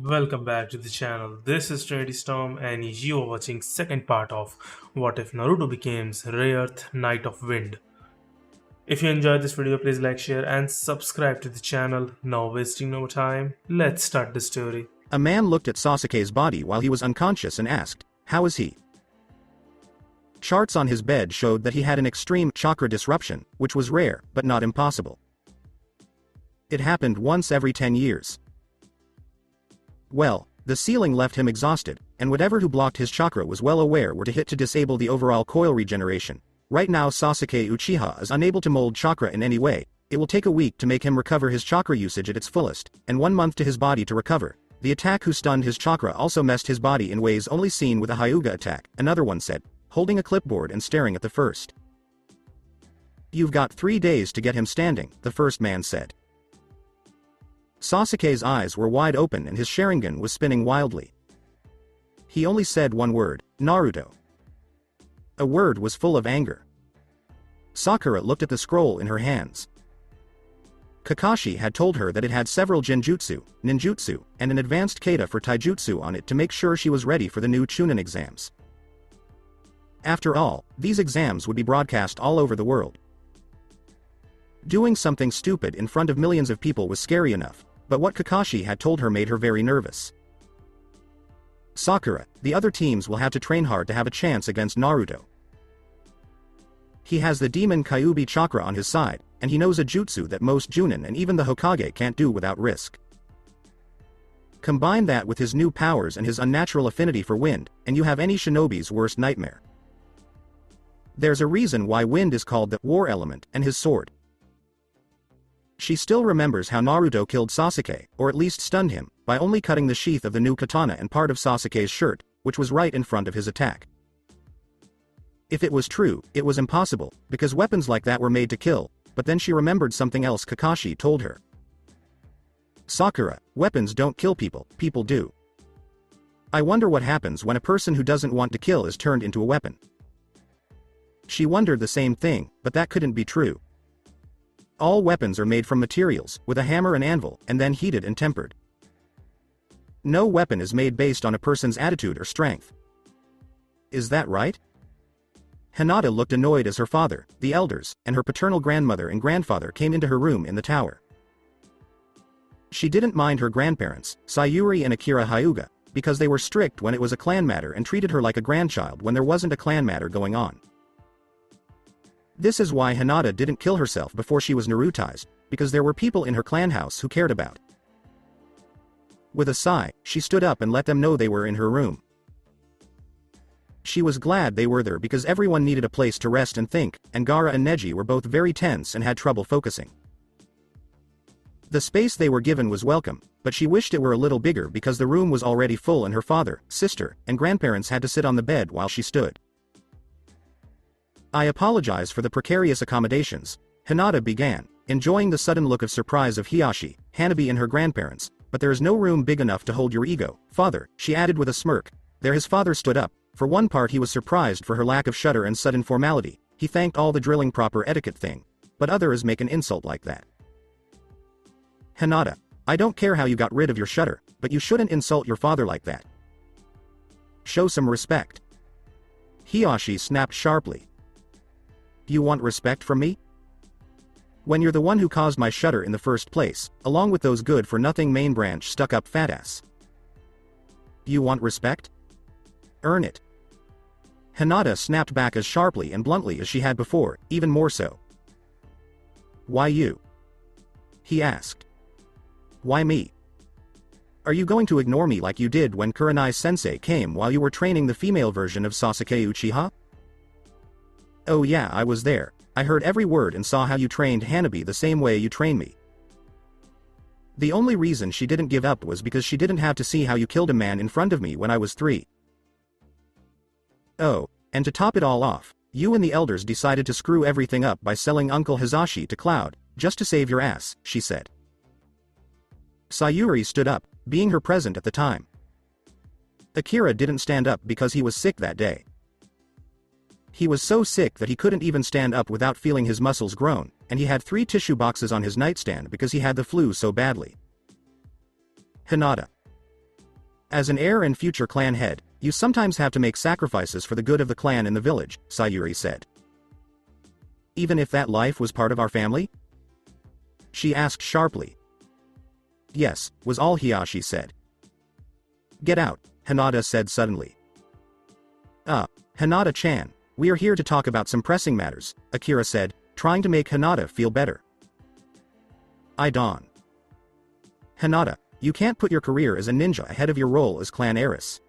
Welcome back to the channel. This is Trinity Storm and you are watching second part of What If Naruto Becomes Rayearth Knight of Wind. If you enjoyed this video, please like, share and subscribe to the channel. Now wasting no time, let's start the story. A man looked at Sasuke's body while he was unconscious and asked, "How is he?" Charts on his bed showed that he had an extreme chakra disruption, which was rare, but not impossible. It happened once every 10 years. Well, the ceiling left him exhausted, and whatever who blocked his chakra was well aware were to hit to disable the overall coil regeneration. Right now Sasuke Uchiha is unable to mold chakra in any way. It will take a week to make him recover his chakra usage at its fullest, and 1 month to his body to recover. The attack who stunned his chakra also messed his body in ways only seen with a Hyuga attack, another one said, holding a clipboard and staring at the first. "You've got 3 days to get him standing," the first man said. Sasuke's eyes were wide open and his Sharingan was spinning wildly. He only said one word, "Naruto." A word was full of anger. Sakura looked at the scroll in her hands. Kakashi had told her that it had several genjutsu, ninjutsu, and an advanced kata for taijutsu on it to make sure she was ready for the new Chunin exams. After all, these exams would be broadcast all over the world. Doing something stupid in front of millions of people was scary enough, but what Kakashi had told her made her very nervous. "Sakura, the other teams will have to train hard to have a chance against Naruto. He has the demon Kyuubi chakra on his side, and he knows a jutsu that most Junin and even the Hokage can't do without risk. Combine that with his new powers and his unnatural affinity for wind, and you have any shinobi's worst nightmare. There's a reason why wind is called the war element and his sword." She still remembers how Naruto killed Sasuke, or at least stunned him, by only cutting the sheath of the new katana and part of Sasuke's shirt, which was right in front of his attack. If it was true, it was impossible, because weapons like that were made to kill, but then she remembered something else Kakashi told her. "Sakura, weapons don't kill people, people do. I wonder what happens when a person who doesn't want to kill is turned into a weapon." She wondered the same thing, but that couldn't be true. All weapons are made from materials, with a hammer and anvil, and then heated and tempered. No weapon is made based on a person's attitude or strength. Is that right? Hinata looked annoyed as her father, the elders, and her paternal grandmother and grandfather came into her room in the tower. She didn't mind her grandparents, Sayuri and Akira Hyuga, because they were strict when it was a clan matter and treated her like a grandchild when there wasn't a clan matter going on. This is why Hinata didn't kill herself before she was Narutized, because there were people in her clan house who cared about. With a sigh, she stood up and let them know they were in her room. She was glad they were there because everyone needed a place to rest and think, and Gaara and Neji were both very tense and had trouble focusing. The space they were given was welcome, but she wished it were a little bigger because the room was already full and her father, sister, and grandparents had to sit on the bed while she stood. "I apologize for the precarious accommodations," Hinata began, enjoying the sudden look of surprise of Hiashi, Hanabi and her grandparents, "but there is no room big enough to hold your ego, father," she added with a smirk. There his father stood up. For one part he was surprised for her lack of shudder and sudden formality. He thanked all the drilling proper etiquette thing. But others make an insult like that. "Hinata, I don't care how you got rid of your shudder, but you shouldn't insult your father like that. Show some respect." Hiashi snapped sharply. "You want respect from me? When you're the one who caused my shudder in the first place, along with those good-for-nothing main branch stuck-up fat-ass. You want respect? Earn it." Hinata snapped back as sharply and bluntly as she had before, even more so. "Why you?" he asked. "Why me? Are you going to ignore me like you did when Kurenai-sensei came while you were training the female version of Sasuke Uchiha?" "Oh yeah, I was there. I heard every word and saw how you trained Hanabi the same way you train me. The only reason she didn't give up was because she didn't have to see how you killed a man in front of me when I was 3. Oh, and to top it all off, you and the elders decided to screw everything up by selling Uncle Hizashi to Cloud, just to save your ass," she said. Sayuri stood up, being her present at the time. Akira didn't stand up because he was sick that day. He was so sick that he couldn't even stand up without feeling his muscles groan, and he had 3 tissue boxes on his nightstand because he had the flu so badly. "Hinata, As an heir and future clan head, you sometimes have to make sacrifices for the good of the clan and the village, Sayuri said. Even if that life was part of our family? She asked sharply. Yes, was all Hiashi said. Get out, Hinata said suddenly. Hinata-chan, we are here to talk about some pressing matters, Akira said, trying to make Hinata feel better. I dawn. Hinata, you can't put your career as a ninja ahead of your role as clan heiress.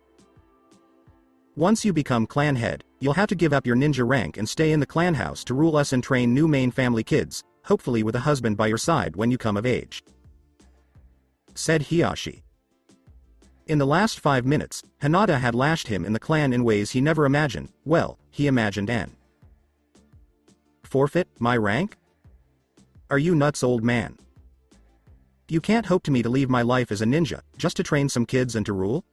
Once you become clan head, you'll have to give up your ninja rank and stay in the clan house to rule us and train new main family kids, hopefully with a husband by your side when you come of age. Said Hiashi. In the last 5 minutes, Hinata had lashed him in the clan in ways he never imagined. Well, he imagined an forfeit, my rank? Are you nuts, old man? You can't hope to me to leave my life as a ninja, just to train some kids and to rule?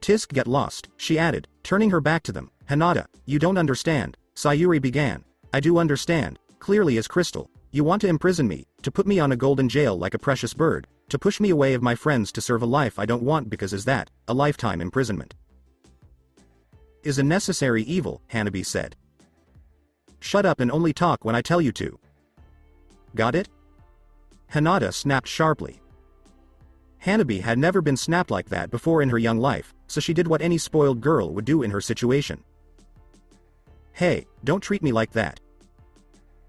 Tisk get lost, she added, turning her back to them. Hinata, you don't understand, Sayuri began. I do understand, clearly as crystal. You want to imprison me, to put me on a golden jail like a precious bird, to push me away of my friends to serve a life I don't want because is that, a lifetime imprisonment? Is a necessary evil, Hanabi said. Shut up and only talk when I tell you to. Got it? Hinata snapped sharply. Hanabi had never been snapped like that before in her young life, so she did what any spoiled girl would do in her situation. Hey, don't treat me like that.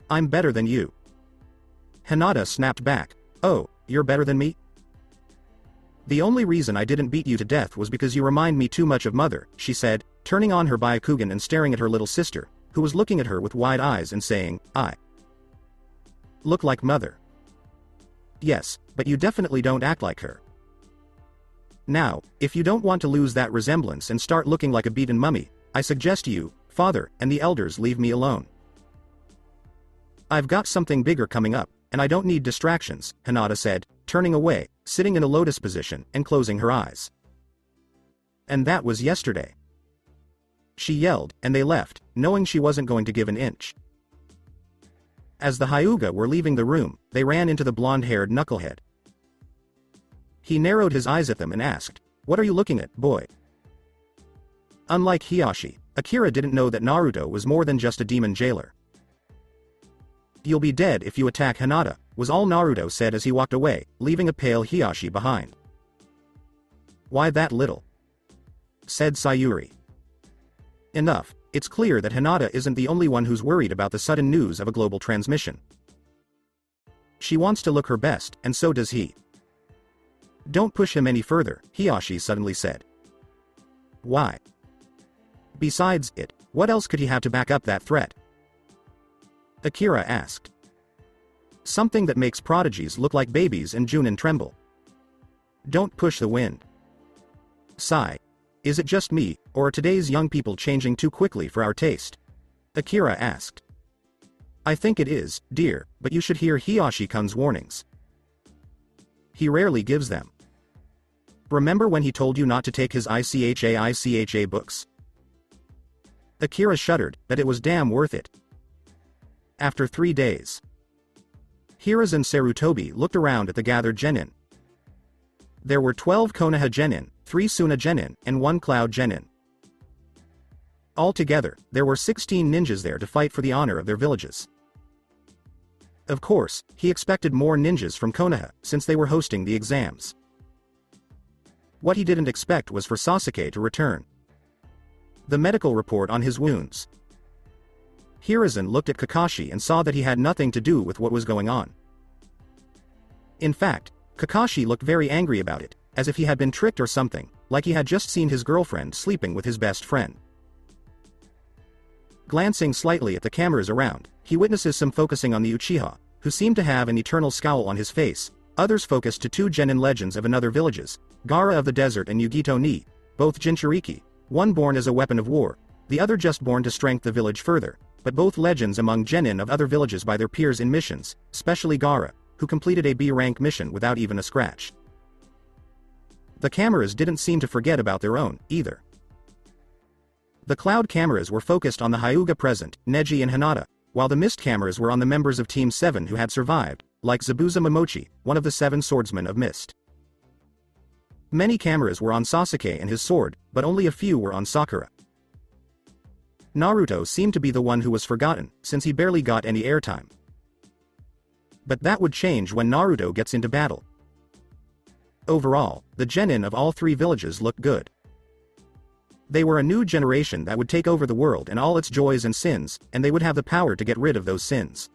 I'm better than you. Hinata snapped back. Oh, you're better than me? The only reason I didn't beat you to death was because you remind me too much of Mother, she said, turning on her Byakugan and staring at her little sister, who was looking at her with wide eyes and saying, I look like Mother. Yes, but you definitely don't act like her. Now, if you don't want to lose that resemblance and start looking like a beaten mummy, I suggest you, Father, and the elders leave me alone. I've got something bigger coming up, and I don't need distractions, Hinata said, turning away, sitting in a lotus position and closing her eyes. And that was yesterday. She yelled, and they left, knowing she wasn't going to give an inch. As the Hyuga were leaving the room, they ran into the blonde-haired knucklehead. He narrowed his eyes at them and asked, "What are you looking at, boy?" Unlike Hiashi, Akira didn't know that Naruto was more than just a demon jailer. "You'll be dead if you attack Hinata," was all Naruto said as he walked away, leaving a pale Hiashi behind. "Why that little?" said Sayuri. Enough, it's clear that Hinata isn't the only one who's worried about the sudden news of a global transmission. She wants to look her best, and so does he. "Don't push him any further," Hiashi suddenly said. "Why?" "Besides it, what else could he have to back up that threat?" Akira asked. "Something that makes prodigies look like babies and Chunin tremble." "Don't push the wind." Sigh. "Is it just me, or are today's young people changing too quickly for our taste?" Akira asked. "I think it is, dear, but you should hear Hiashi-kun's warnings. He rarely gives them. Remember when he told you not to take his ICHA books?" Akira shuddered, but it was damn worth it. After 3 days, Hiruzen Sarutobi looked around at the gathered genin. There were 12 Konoha genin, 3 Suna genin, and 1 Cloud genin. Altogether, there were 16 ninjas there to fight for the honor of their villages. Of course, he expected more ninjas from Konoha, since they were hosting the exams. What he didn't expect was for Sasuke to return. The medical report on his wounds. Hiruzen looked at Kakashi and saw that he had nothing to do with what was going on. In fact, Kakashi looked very angry about it, as if he had been tricked or something, like he had just seen his girlfriend sleeping with his best friend. Glancing slightly at the cameras around, he witnesses some focusing on the Uchiha, who seemed to have an eternal scowl on his face. Others focused to 2 genin legends of another villages, Gaara of the Desert and Yugito ni, both Jinchuriki, one born as a weapon of war, the other just born to strengthen the village further, but both legends among genin of other villages by their peers in missions, especially Gaara, who completed a B-rank mission without even a scratch. The cameras didn't seem to forget about their own, either. The cloud cameras were focused on the Hyuga present, Neji and Hinata, while the mist cameras were on the members of Team 7 who had survived, like Zabuza Momochi, one of the 7 swordsmen of Mist. Many cameras were on Sasuke and his sword, but only a few were on Sakura. Naruto seemed to be the one who was forgotten, since he barely got any airtime. But that would change when Naruto gets into battle. Overall, the genin of all three villages looked good. They were a new generation that would take over the world and all its joys and sins, and they would have the power to get rid of those sins.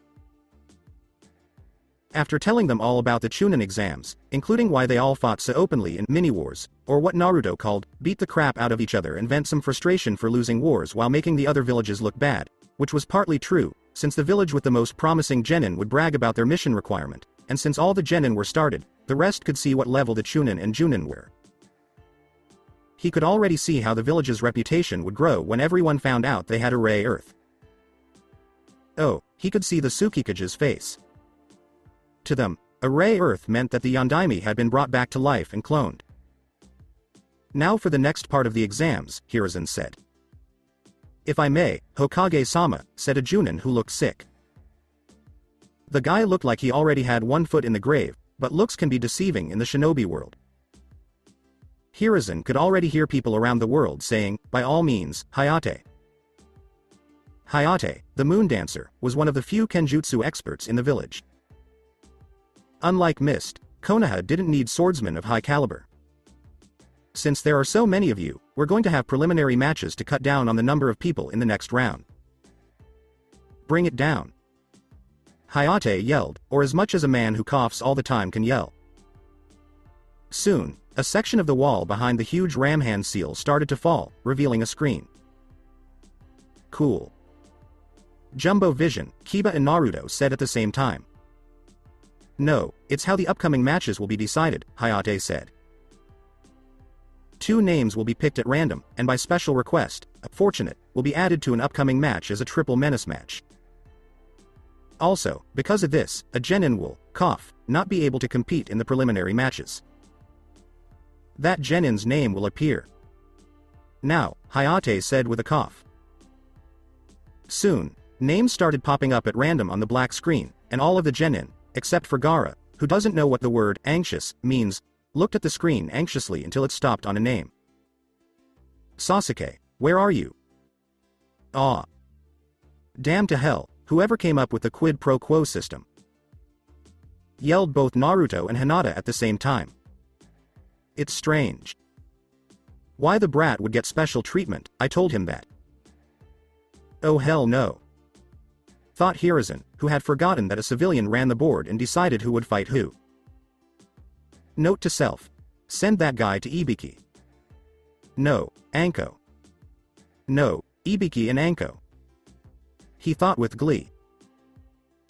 After telling them all about the Chunin exams, including why they all fought so openly in mini-wars, or what Naruto called, beat the crap out of each other and vent some frustration for losing wars while making the other villages look bad, which was partly true, since the village with the most promising genin would brag about their mission requirement, and since all the genin were started, the rest could see what level the Chunin and Junin were. He could already see how the village's reputation would grow when everyone found out they had a Rayearth. Oh, he could see the Tsukikage's face. To them, a Rayearth meant that the Yondaime had been brought back to life and cloned. Now for the next part of the exams, Hiruzen said. If I may, Hokage-sama, said a Junin who looked sick. The guy looked like he already had one foot in the grave, but looks can be deceiving in the shinobi world. Hiruzen could already hear people around the world saying, by all means, Hayate. Hayate, the moon dancer, was one of the few kenjutsu experts in the village. Unlike Mist, Konoha didn't need swordsmen of high caliber. Since there are so many of you, we're going to have preliminary matches to cut down on the number of people in the next round. Bring it down. Hayate yelled, or as much as a man who coughs all the time can yell. Soon, a section of the wall behind the huge ram hand seal started to fall, revealing a screen. Cool. Jumbo Vision, Kiba and Naruto said at the same time. No, it's how the upcoming matches will be decided, Hayate said. 2 names will be picked at random, and by special request, a fortunate, will be added to an upcoming match as a triple menace match. Also, because of this, a genin will, not be able to compete in the preliminary matches. That genin's name will appear. Now, Hayate said with a cough. Soon, names started popping up at random on the black screen, and all of the genin, except for Gaara, who doesn't know what the word anxious means, looked at the screen anxiously until it stopped on a name. Sasuke, where are you? Ah. Damn to hell, whoever came up with the quid pro quo system. Yelled both Naruto and Hinata at the same time. It's strange. Why the brat would get special treatment, I told him that. Oh hell no. Thought Hiruzen, who had forgotten that a civilian ran the board and decided who would fight who. Note to self. Send that guy to Ibiki. No, Anko. No, Ibiki and Anko. He thought with glee.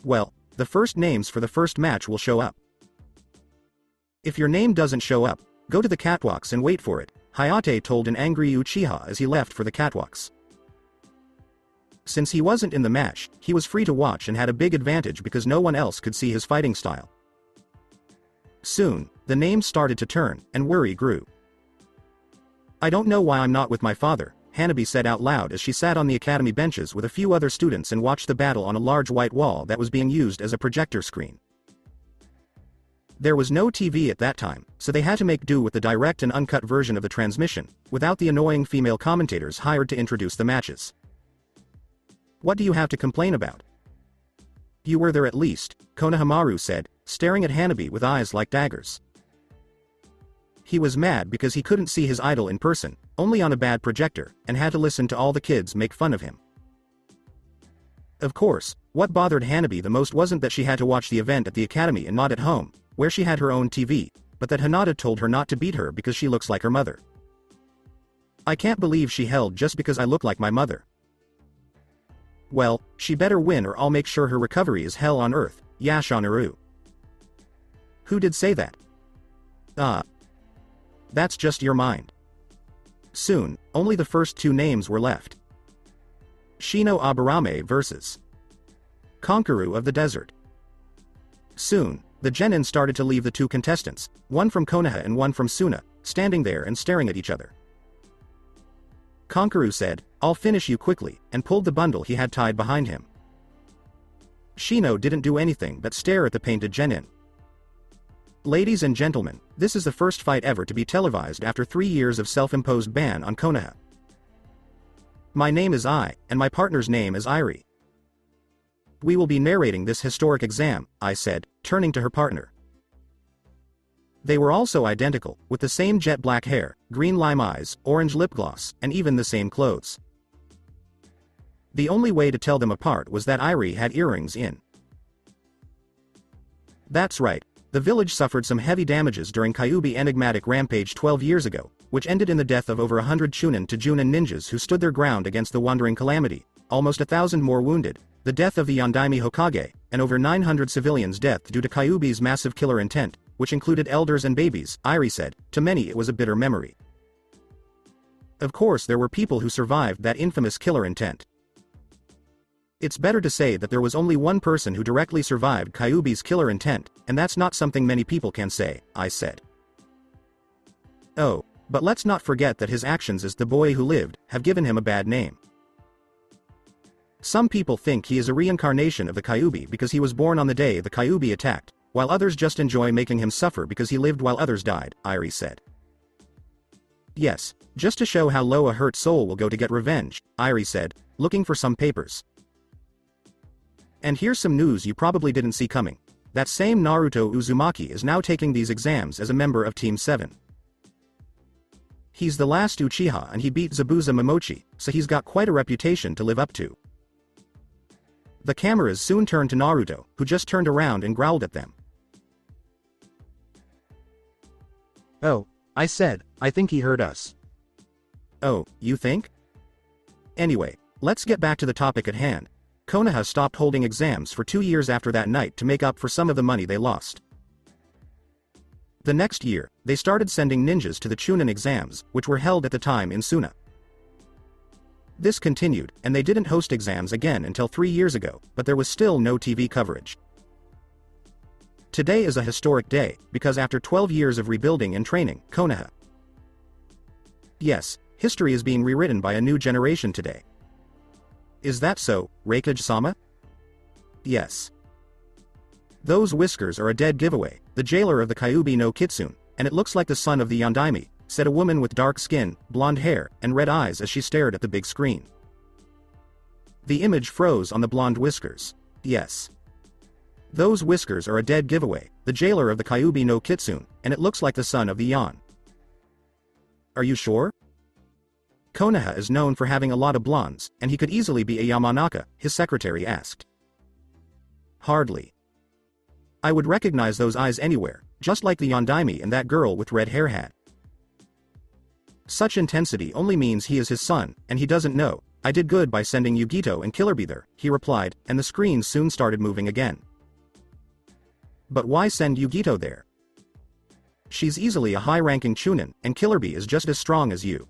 Well, the first names for the first match will show up. If your name doesn't show up, go to the catwalks and wait for it, Hayate told an angry Uchiha as he left for the catwalks. Since he wasn't in the match, he was free to watch and had a big advantage because no one else could see his fighting style. Soon, the names started to turn, and worry grew. I don't know why I'm not with my father, Hanabi said out loud as she sat on the academy benches with a few other students and watched the battle on a large white wall that was being used as a projector screen. There was no TV at that time, so they had to make do with the direct and uncut version of the transmission, without the annoying female commentators hired to introduce the matches. What do you have to complain about? You were there at least, Konohamaru said, staring at Hanabi with eyes like daggers. He was mad because he couldn't see his idol in person, only on a bad projector, and had to listen to all the kids make fun of him. Of course, what bothered Hanabi the most wasn't that she had to watch the event at the academy and not at home, where she had her own TV, but that Hinata told her not to beat her because she looks like her mother. I can't believe she held just because I look like my mother. Well, she better win or I'll make sure her recovery is hell on earth, Yashanaru. Who did say that? That's just your mind. Soon, only the first 2 names were left. Shino Aburame vs. Konkaru of the Desert. Soon, the genin started to leave the 2 contestants, one from Konoha and one from Suna, standing there and staring at each other. Konkaru said, I'll finish you quickly, and pulled the bundle he had tied behind him. Shino didn't do anything but stare at the painted genin. Ladies and gentlemen, this is the first fight ever to be televised after 3 years of self-imposed ban on Konoha. My name is Ai, and my partner's name is Irie. We will be narrating this historic exam, I said, turning to her partner. They were also identical, with the same jet black hair, green lime eyes, orange lip gloss, and even the same clothes. The only way to tell them apart was that Irie had earrings in. That's right, the village suffered some heavy damages during Kyuubi enigmatic rampage 12 years ago, which ended in the death of over 100 Chunin to Junin ninjas who stood their ground against the wandering calamity, almost 1,000 more wounded, the death of the Yondaime Hokage, and over 900 civilians' death due to Kyuubi's massive killer intent, which included elders and babies, Irie said. To many it was a bitter memory. Of course there were people who survived that infamous killer intent. It's better to say that there was only one person who directly survived Kyuubi's killer intent, and that's not something many people can say, I said. Oh, but let's not forget that his actions as the boy who lived have given him a bad name. Some people think he is a reincarnation of the Kyuubi because he was born on the day the Kyuubi attacked, while others just enjoy making him suffer because he lived while others died, Irie said. Yes, just to show how low a hurt soul will go to get revenge, Irie said, looking for some papers. And here's some news you probably didn't see coming. That same Naruto Uzumaki is now taking these exams as a member of Team 7. He's the last Uchiha and he beat Zabuza Momochi, so he's got quite a reputation to live up to. The cameras soon turned to Naruto, who just turned around and growled at them. Oh, I said, I think he heard us. Oh, you think? Anyway, let's get back to the topic at hand. Konoha stopped holding exams for 2 years after that night to make up for some of the money they lost. The next year, they started sending ninjas to the Chunin exams, which were held at the time in Suna. This continued, and they didn't host exams again until 3 years ago, but there was still no TV coverage. Today is a historic day, because after 12 years of rebuilding and training, Konoha. Yes, history is being rewritten by a new generation today. Is that so, Raikage-sama? Yes. Those whiskers are a dead giveaway, the jailer of the Kyuubi no Kitsune, and it looks like the son of the Yondaime, said a woman with dark skin, blonde hair, and red eyes as she stared at the big screen. The image froze on the blonde whiskers. Yes. Those whiskers are a dead giveaway, the jailer of the Kyuubi no Kitsune, and it looks like the son of the Yon. Are you sure? Konoha is known for having a lot of blondes, and he could easily be a Yamanaka, his secretary asked. Hardly. I would recognize those eyes anywhere, just like the Yondaime and that girl with red hair had. Such intensity only means he is his son, and he doesn't know. I did good by sending Yugito and Killerbee there, he replied, and the screen soon started moving again. But why send Yugito there? She's easily a high-ranking Chunin, and Killerbee is just as strong as you.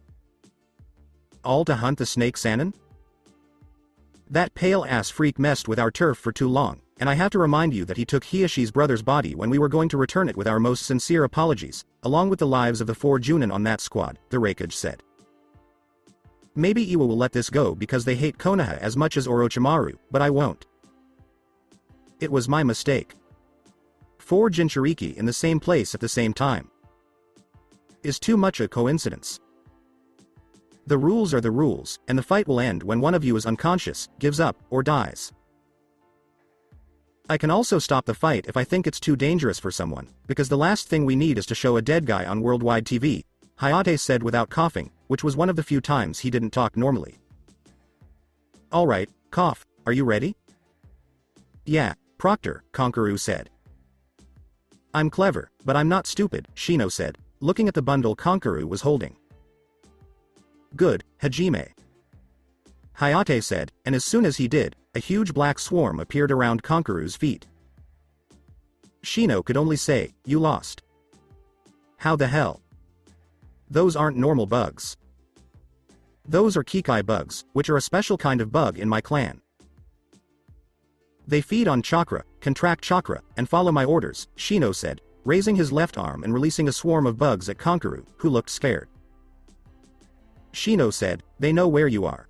All to hunt the snake Sannin? That pale-ass freak messed with our turf for too long, and I have to remind you that he took Hiyoshi's brother's body when we were going to return it with our most sincere apologies, along with the lives of the 4 Junin on that squad, the Raikage said. Maybe Iwa will let this go because they hate Konoha as much as Orochimaru, but I won't. It was my mistake. 4 Jinchuriki in the same place at the same time is too much a coincidence. The rules are the rules, and the fight will end when one of you is unconscious, gives up, or dies. I can also stop the fight if I think it's too dangerous for someone, because the last thing we need is to show a dead guy on worldwide TV, Hayate said without coughing, which was one of the few times he didn't talk normally. Alright, cough, are you ready? Yeah, Proctor, Konkaru said. I'm clever, but I'm not stupid, Shino said, looking at the bundle Konkaru was holding. Good, Hajime. Hayate said, and as soon as he did, a huge black swarm appeared around Konkaru's feet. Shino could only say, you lost. How the hell? Those aren't normal bugs. Those are Kikai bugs, which are a special kind of bug in my clan. They feed on chakra, contract chakra, and follow my orders, Shino said, raising his left arm and releasing a swarm of bugs at Konkaru, who looked scared. Shino said, they know where you are.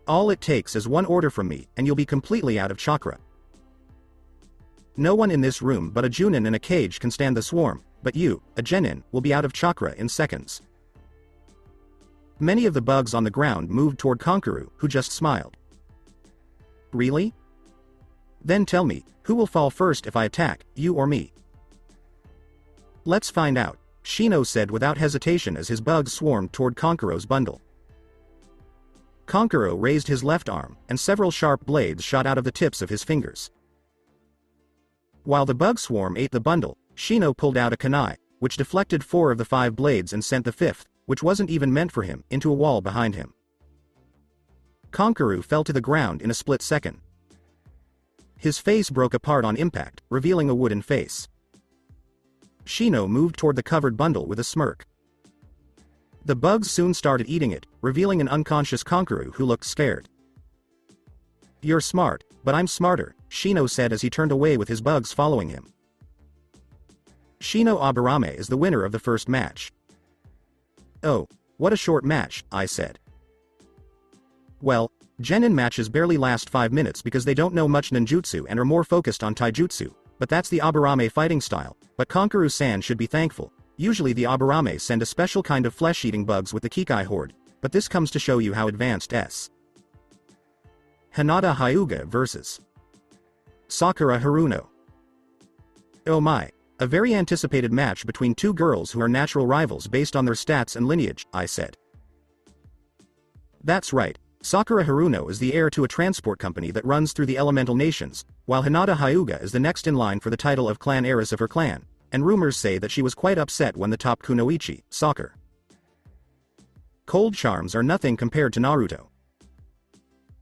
All it takes is one order from me, and you'll be completely out of chakra. No one in this room but a Chunin in a cage can stand the swarm, but you, a genin, will be out of chakra in seconds. Many of the bugs on the ground moved toward Konkaru, who just smiled. Really? Then tell me, who will fall first if I attack, you or me? Let's find out, Shino said without hesitation as his bugs swarmed toward Konkaru's bundle. Konkaru raised his left arm, and several sharp blades shot out of the tips of his fingers. While the bug swarm ate the bundle, Shino pulled out a kunai, which deflected 4 of the 5 blades and sent the 5th, which wasn't even meant for him, into a wall behind him. Konkaru fell to the ground in a split second. His face broke apart on impact, revealing a wooden face. Shino moved toward the covered bundle with a smirk. The bugs soon started eating it, revealing an unconscious Konkaru who looked scared. You're smart, but I'm smarter, Shino said as he turned away with his bugs following him. Shino Aburame is the winner of the first match. Oh, what a short match, I said. Well, genin matches barely last 5 minutes because they don't know much ninjutsu and are more focused on taijutsu, but that's the Aburame fighting style, but Konkaru-san should be thankful. Usually the Aburame send a special kind of flesh-eating bugs with the Kikai horde, but this comes to show you how advanced S. Hinata Hyuga vs. Sakura Haruno. Oh my, a very anticipated match between 2 girls who are natural rivals based on their stats and lineage, I said. That's right, Sakura Haruno is the heir to a transport company that runs through the elemental nations, while Hinata Hyuga is the next in line for the title of clan heiress of her clan, and rumors say that she was quite upset when the top Kunoichi, Sakura. Cold charms are nothing compared to Naruto.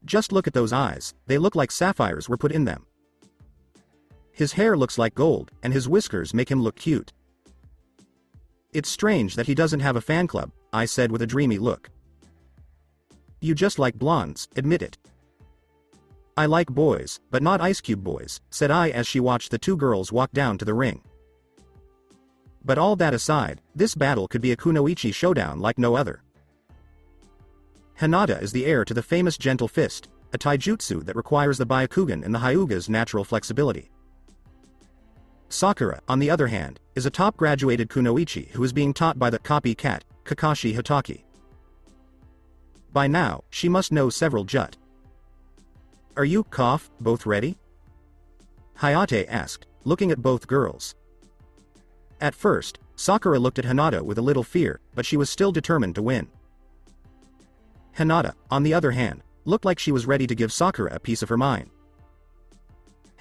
Just look at those eyes, they look like sapphires were put in them. His hair looks like gold, and his whiskers make him look cute. It's strange that he doesn't have a fan club, I said with a dreamy look. You just like blondes, admit it. I like boys, but not Ice Cube boys, said I as she watched the 2 girls walk down to the ring. But all that aside, this battle could be a Kunoichi showdown like no other. Hinata is the heir to the famous Gentle Fist, a taijutsu that requires the Byakugan and the Hyuga's natural flexibility. Sakura, on the other hand, is a top-graduated Kunoichi who is being taught by the copycat, Kakashi Hatake. By now, she must know several jut. Are you, both ready? Hayate asked, looking at both girls. At first, Sakura looked at Hinata with a little fear, but she was still determined to win. Hinata, on the other hand, looked like she was ready to give Sakura a piece of her mind.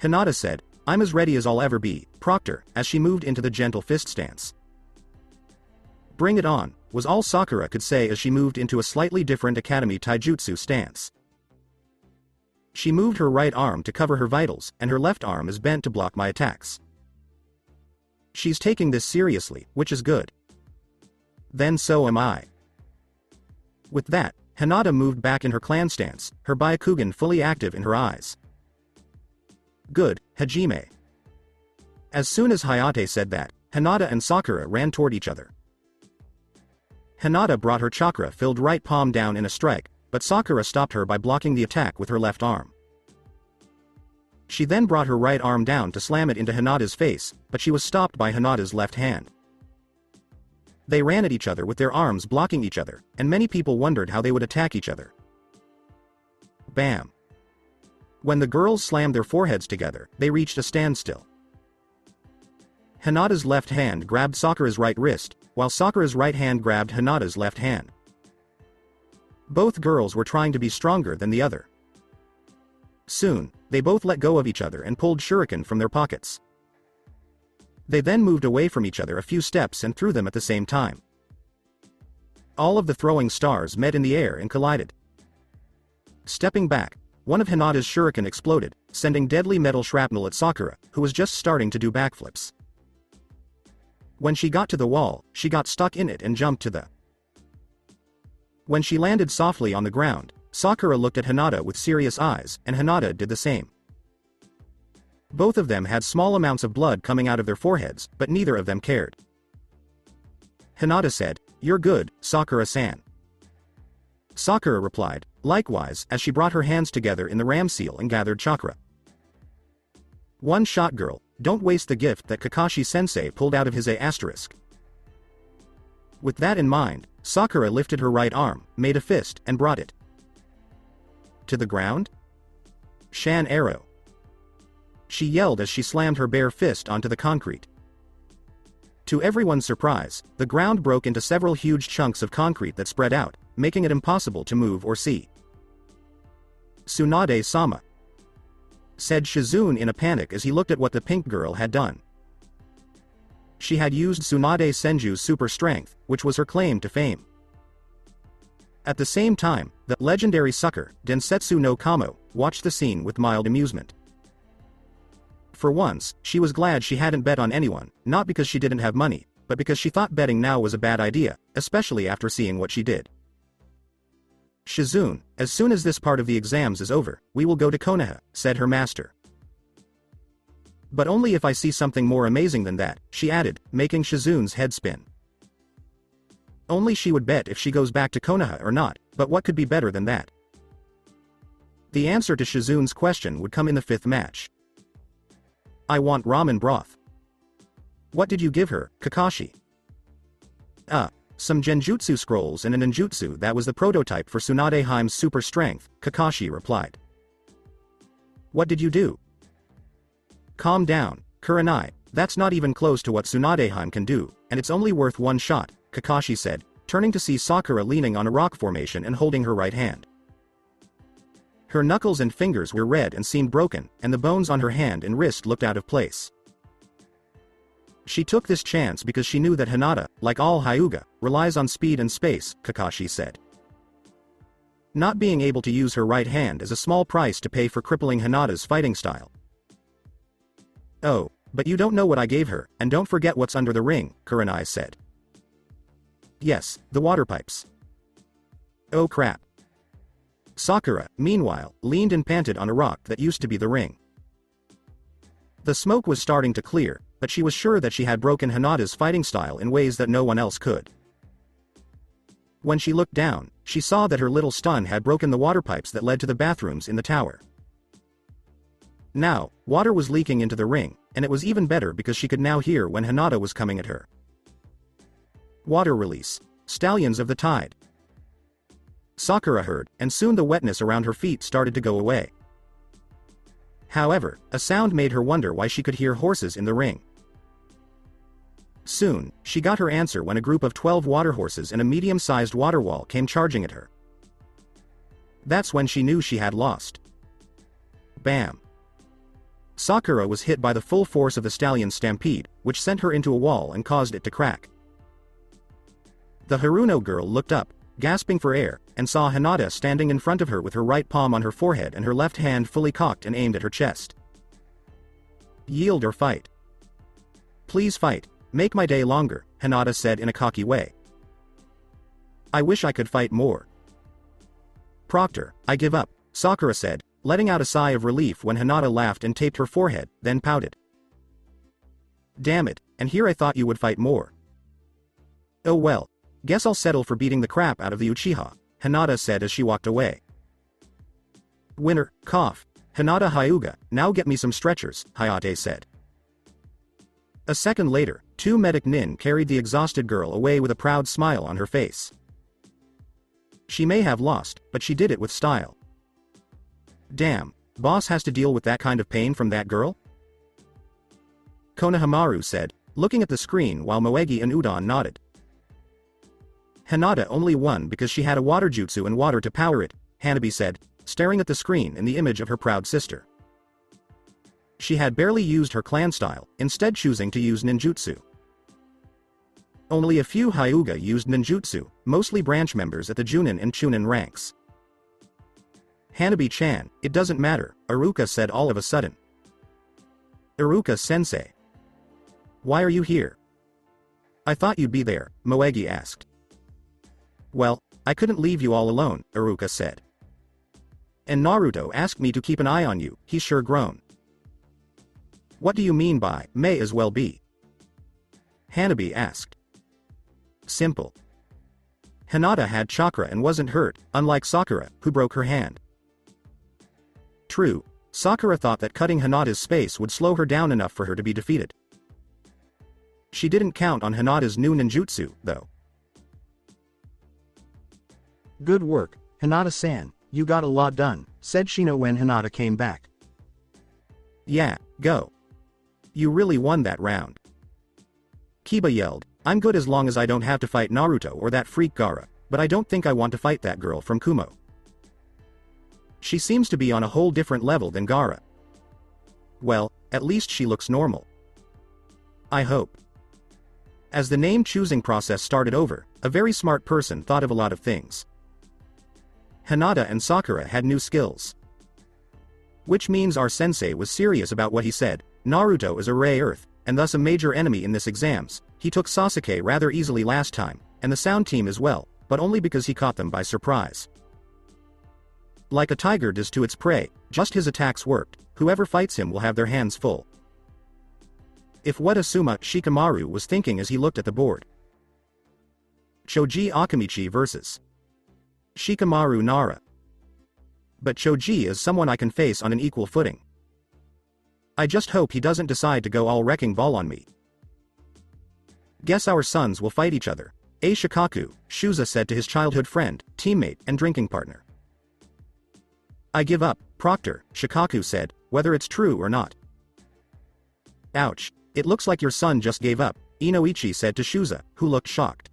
Hinata said, I'm as ready as I'll ever be, Proctor, as she moved into the Gentle Fist stance. Bring it on, was all Sakura could say as she moved into a slightly different Academy Taijutsu stance. She moved her right arm to cover her vitals, and her left arm is bent to block my attacks. She's taking this seriously, which is good. Then so am I. With that, Hinata moved back in her clan stance, her Byakugan fully active in her eyes. Good, Hajime. As soon as Hayate said that, Hinata and Sakura ran toward each other. Hinata brought her chakra-filled right palm down in a strike, but Sakura stopped her by blocking the attack with her left arm. She then brought her right arm down to slam it into Hinata's face, but she was stopped by Hinata's left hand. They ran at each other with their arms blocking each other, and many people wondered how they would attack each other. Bam! When the girls slammed their foreheads together, they reached a standstill. Hinata's left hand grabbed Sakura's right wrist, while Sakura's right hand grabbed Hinata's left hand. Both girls were trying to be stronger than the other. Soon, they both let go of each other and pulled shuriken from their pockets. They then moved away from each other a few steps and threw them at the same time. All of the throwing stars met in the air and collided. Stepping back, one of Hinata's shuriken exploded, sending deadly metal shrapnel at Sakura, who was just starting to do backflips. When she got to the wall, she got stuck in it and jumped to the. When she landed softly on the ground, Sakura looked at Hinata with serious eyes, and Hinata did the same. Both of them had small amounts of blood coming out of their foreheads, but neither of them cared. Hinata said, "You're good, Sakura-san." Sakura replied, likewise, as she brought her hands together in the ram seal and gathered chakra. One shot girl, don't waste the gift that Kakashi-sensei pulled out of his A*. With that in mind, Sakura lifted her right arm, made a fist, and brought it to the ground. Shan arrow. She yelled as she slammed her bare fist onto the concrete. To everyone's surprise, the ground broke into several huge chunks of concrete that spread out, making it impossible to move or see. Tsunade-sama, said Shizune in a panic as he looked at what the pink girl had done. She had used Tsunade Senju's super strength, which was her claim to fame. At the same time, the legendary sucker, Densetsu no Kamo, watched the scene with mild amusement. For once, she was glad she hadn't bet on anyone, not because she didn't have money, but because she thought betting now was a bad idea, especially after seeing what she did. Shizune, as soon as this part of the exams is over, we will go to Konoha, said her master. But only if I see something more amazing than that, she added, making Shizune's head spin. Only she would bet if she goes back to Konoha or not, but what could be better than that? The answer to Shizune's question would come in the 5th match. I want ramen broth. What did you give her, Kakashi? Some genjutsu scrolls and a ninjutsu that was the prototype for Tsunade-Heime's super strength, Kakashi replied. What did you do? Calm down, Kurenai, that's not even close to what Tsunade-Heime can do, and it's only worth one shot, Kakashi said, turning to see Sakura leaning on a rock formation and holding her right hand. Her knuckles and fingers were red and seemed broken, and the bones on her hand and wrist looked out of place. She took this chance because she knew that Hinata, like all Hyuga, relies on speed and space, Kakashi said. Not being able to use her right hand is a small price to pay for crippling Hinata's fighting style. Oh, but you don't know what I gave her, and don't forget what's under the ring, Kurenai said. Yes, the water pipes. Oh crap. Sakura, meanwhile, leaned and panted on a rock that used to be the ring. The smoke was starting to clear, but she was sure that she had broken Hinata's fighting style in ways that no one else could. When she looked down, she saw that her little stun had broken the water pipes that led to the bathrooms in the tower. Now, water was leaking into the ring, and it was even better because she could now hear when Hinata was coming at her. Water release. Stallions of the tide. Sakura heard, and soon the wetness around her feet started to go away. However, a sound made her wonder why she could hear horses in the ring. Soon, she got her answer when a group of 12 water horses and a medium-sized water wall came charging at her. That's when she knew she had lost. Bam! Sakura was hit by the full force of the stallion's stampede, which sent her into a wall and caused it to crack. The Haruno girl looked up, gasping for air, and saw Hinata standing in front of her with her right palm on her forehead and her left hand fully cocked and aimed at her chest. Yield or fight? Please fight, make my day longer, Hinata said in a cocky way. I wish I could fight more. Proctor, I give up, Sakura said, letting out a sigh of relief when Hinata laughed and taped her forehead, then pouted. Damn it, and here I thought you would fight more. Oh well, guess I'll settle for beating the crap out of the Uchiha, Hinata said as she walked away. Winner, cough, Hinata Hyuga, now get me some stretchers, Hayate said. A second later, 2 medic nin carried the exhausted girl away with a proud smile on her face. She may have lost, but she did it with style. Damn, boss has to deal with that kind of pain from that girl? Konohamaru said, looking at the screen while Moegi and Udon nodded. Hinata only won because she had a water jutsu and water to power it, Hanabi said, staring at the screen in the image of her proud sister. She had barely used her clan style, instead choosing to use ninjutsu. Only a few Hyuga used ninjutsu, mostly branch members at the Junin and Chunin ranks. Hanabi-chan, it doesn't matter, Iruka said all of a sudden. Iruka-sensei. Why are you here? I thought you'd be there, Moegi asked. Well, I couldn't leave you all alone, Iruka said. And Naruto asked me to keep an eye on you, he sure groaned. What do you mean by, may as well be? Hanabi asked. Simple. Hinata had chakra and wasn't hurt, unlike Sakura, who broke her hand. True, Sakura thought that cutting Hinata's space would slow her down enough for her to be defeated. She didn't count on Hinata's new ninjutsu, though. Good work, Hinata-san, you got a lot done, said Shino when Hinata came back. Yeah, go. You really won that round. Kiba yelled, I'm good as long as I don't have to fight Naruto or that freak Gaara, but I don't think I want to fight that girl from Kumo. She seems to be on a whole different level than Gaara. Well, at least she looks normal. I hope. As the name choosing process started over, a very smart person thought of a lot of things. Hinata and Sakura had new skills. Which means our sensei was serious about what he said. Naruto is a Rayearth, and thus a major enemy in this exams. He took Sasuke rather easily last time, and the sound team as well, but only because he caught them by surprise. Like a tiger does to its prey, just his attacks worked, whoever fights him will have their hands full. If what Asuma Shikamaru was thinking as he looked at the board. Choji Akamichi vs. Shikamaru Nara. But Choji is someone I can face on an equal footing. I just hope he doesn't decide to go all wrecking ball on me. Guess our sons will fight each other. Shikaku, Shuza said to his childhood friend, teammate, and drinking partner. I give up, Proctor, Shikaku said, whether it's true or not. Ouch, it looks like your son just gave up, Kunoichi said to Shuza, who looked shocked.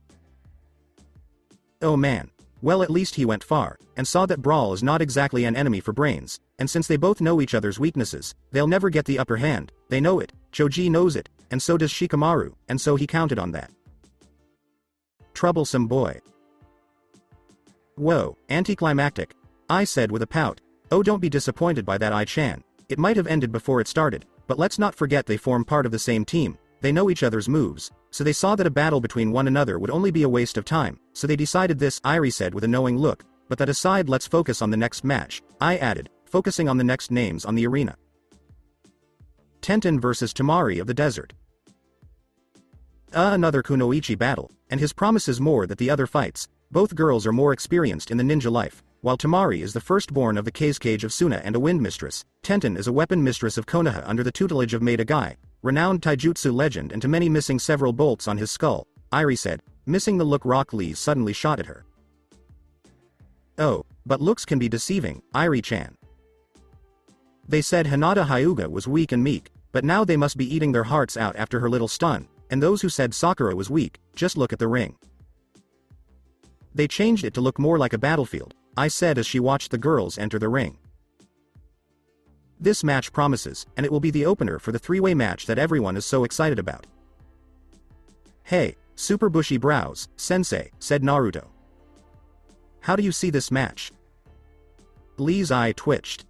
Oh man. Well, at least he went far, and saw that Brawl is not exactly an enemy for brains, and since they both know each other's weaknesses, they'll never get the upper hand. They know it, Choji knows it, and so does Shikamaru, and so he counted on that. Troublesome boy. Whoa, anticlimactic, I said with a pout. Oh, don't be disappointed by that, I-chan. It might have ended before it started, but let's not forget they form part of the same team. They know each other's moves, so they saw that a battle between one another would only be a waste of time, so they decided this, Irie said with a knowing look, but that aside, let's focus on the next match, I added, focusing on the next names on the arena. Tenten vs Temari of the desert. Another Kunoichi battle, and his promises more that the other fights. Both girls are more experienced in the ninja life, while Temari is the firstborn of the Cage of Suna and a wind mistress. Tenten is a weapon mistress of Konoha under the tutelage of Maida Guy, renowned taijutsu legend, and to many missing several bolts on his skull, Irie said, missing the look Rock Lee suddenly shot at her. Oh, but looks can be deceiving, Irie-chan. They said Hinata Hyuga was weak and meek, but now they must be eating their hearts out after her little stun, and those who said Sakura was weak, just look at the ring. They changed it to look more like a battlefield, I said as she watched the girls enter the ring. This match promises, and it will be the opener for the three-way match that everyone is so excited about. Hey, super bushy brows, sensei, said Naruto. How do you see this match? Lee's eye twitched.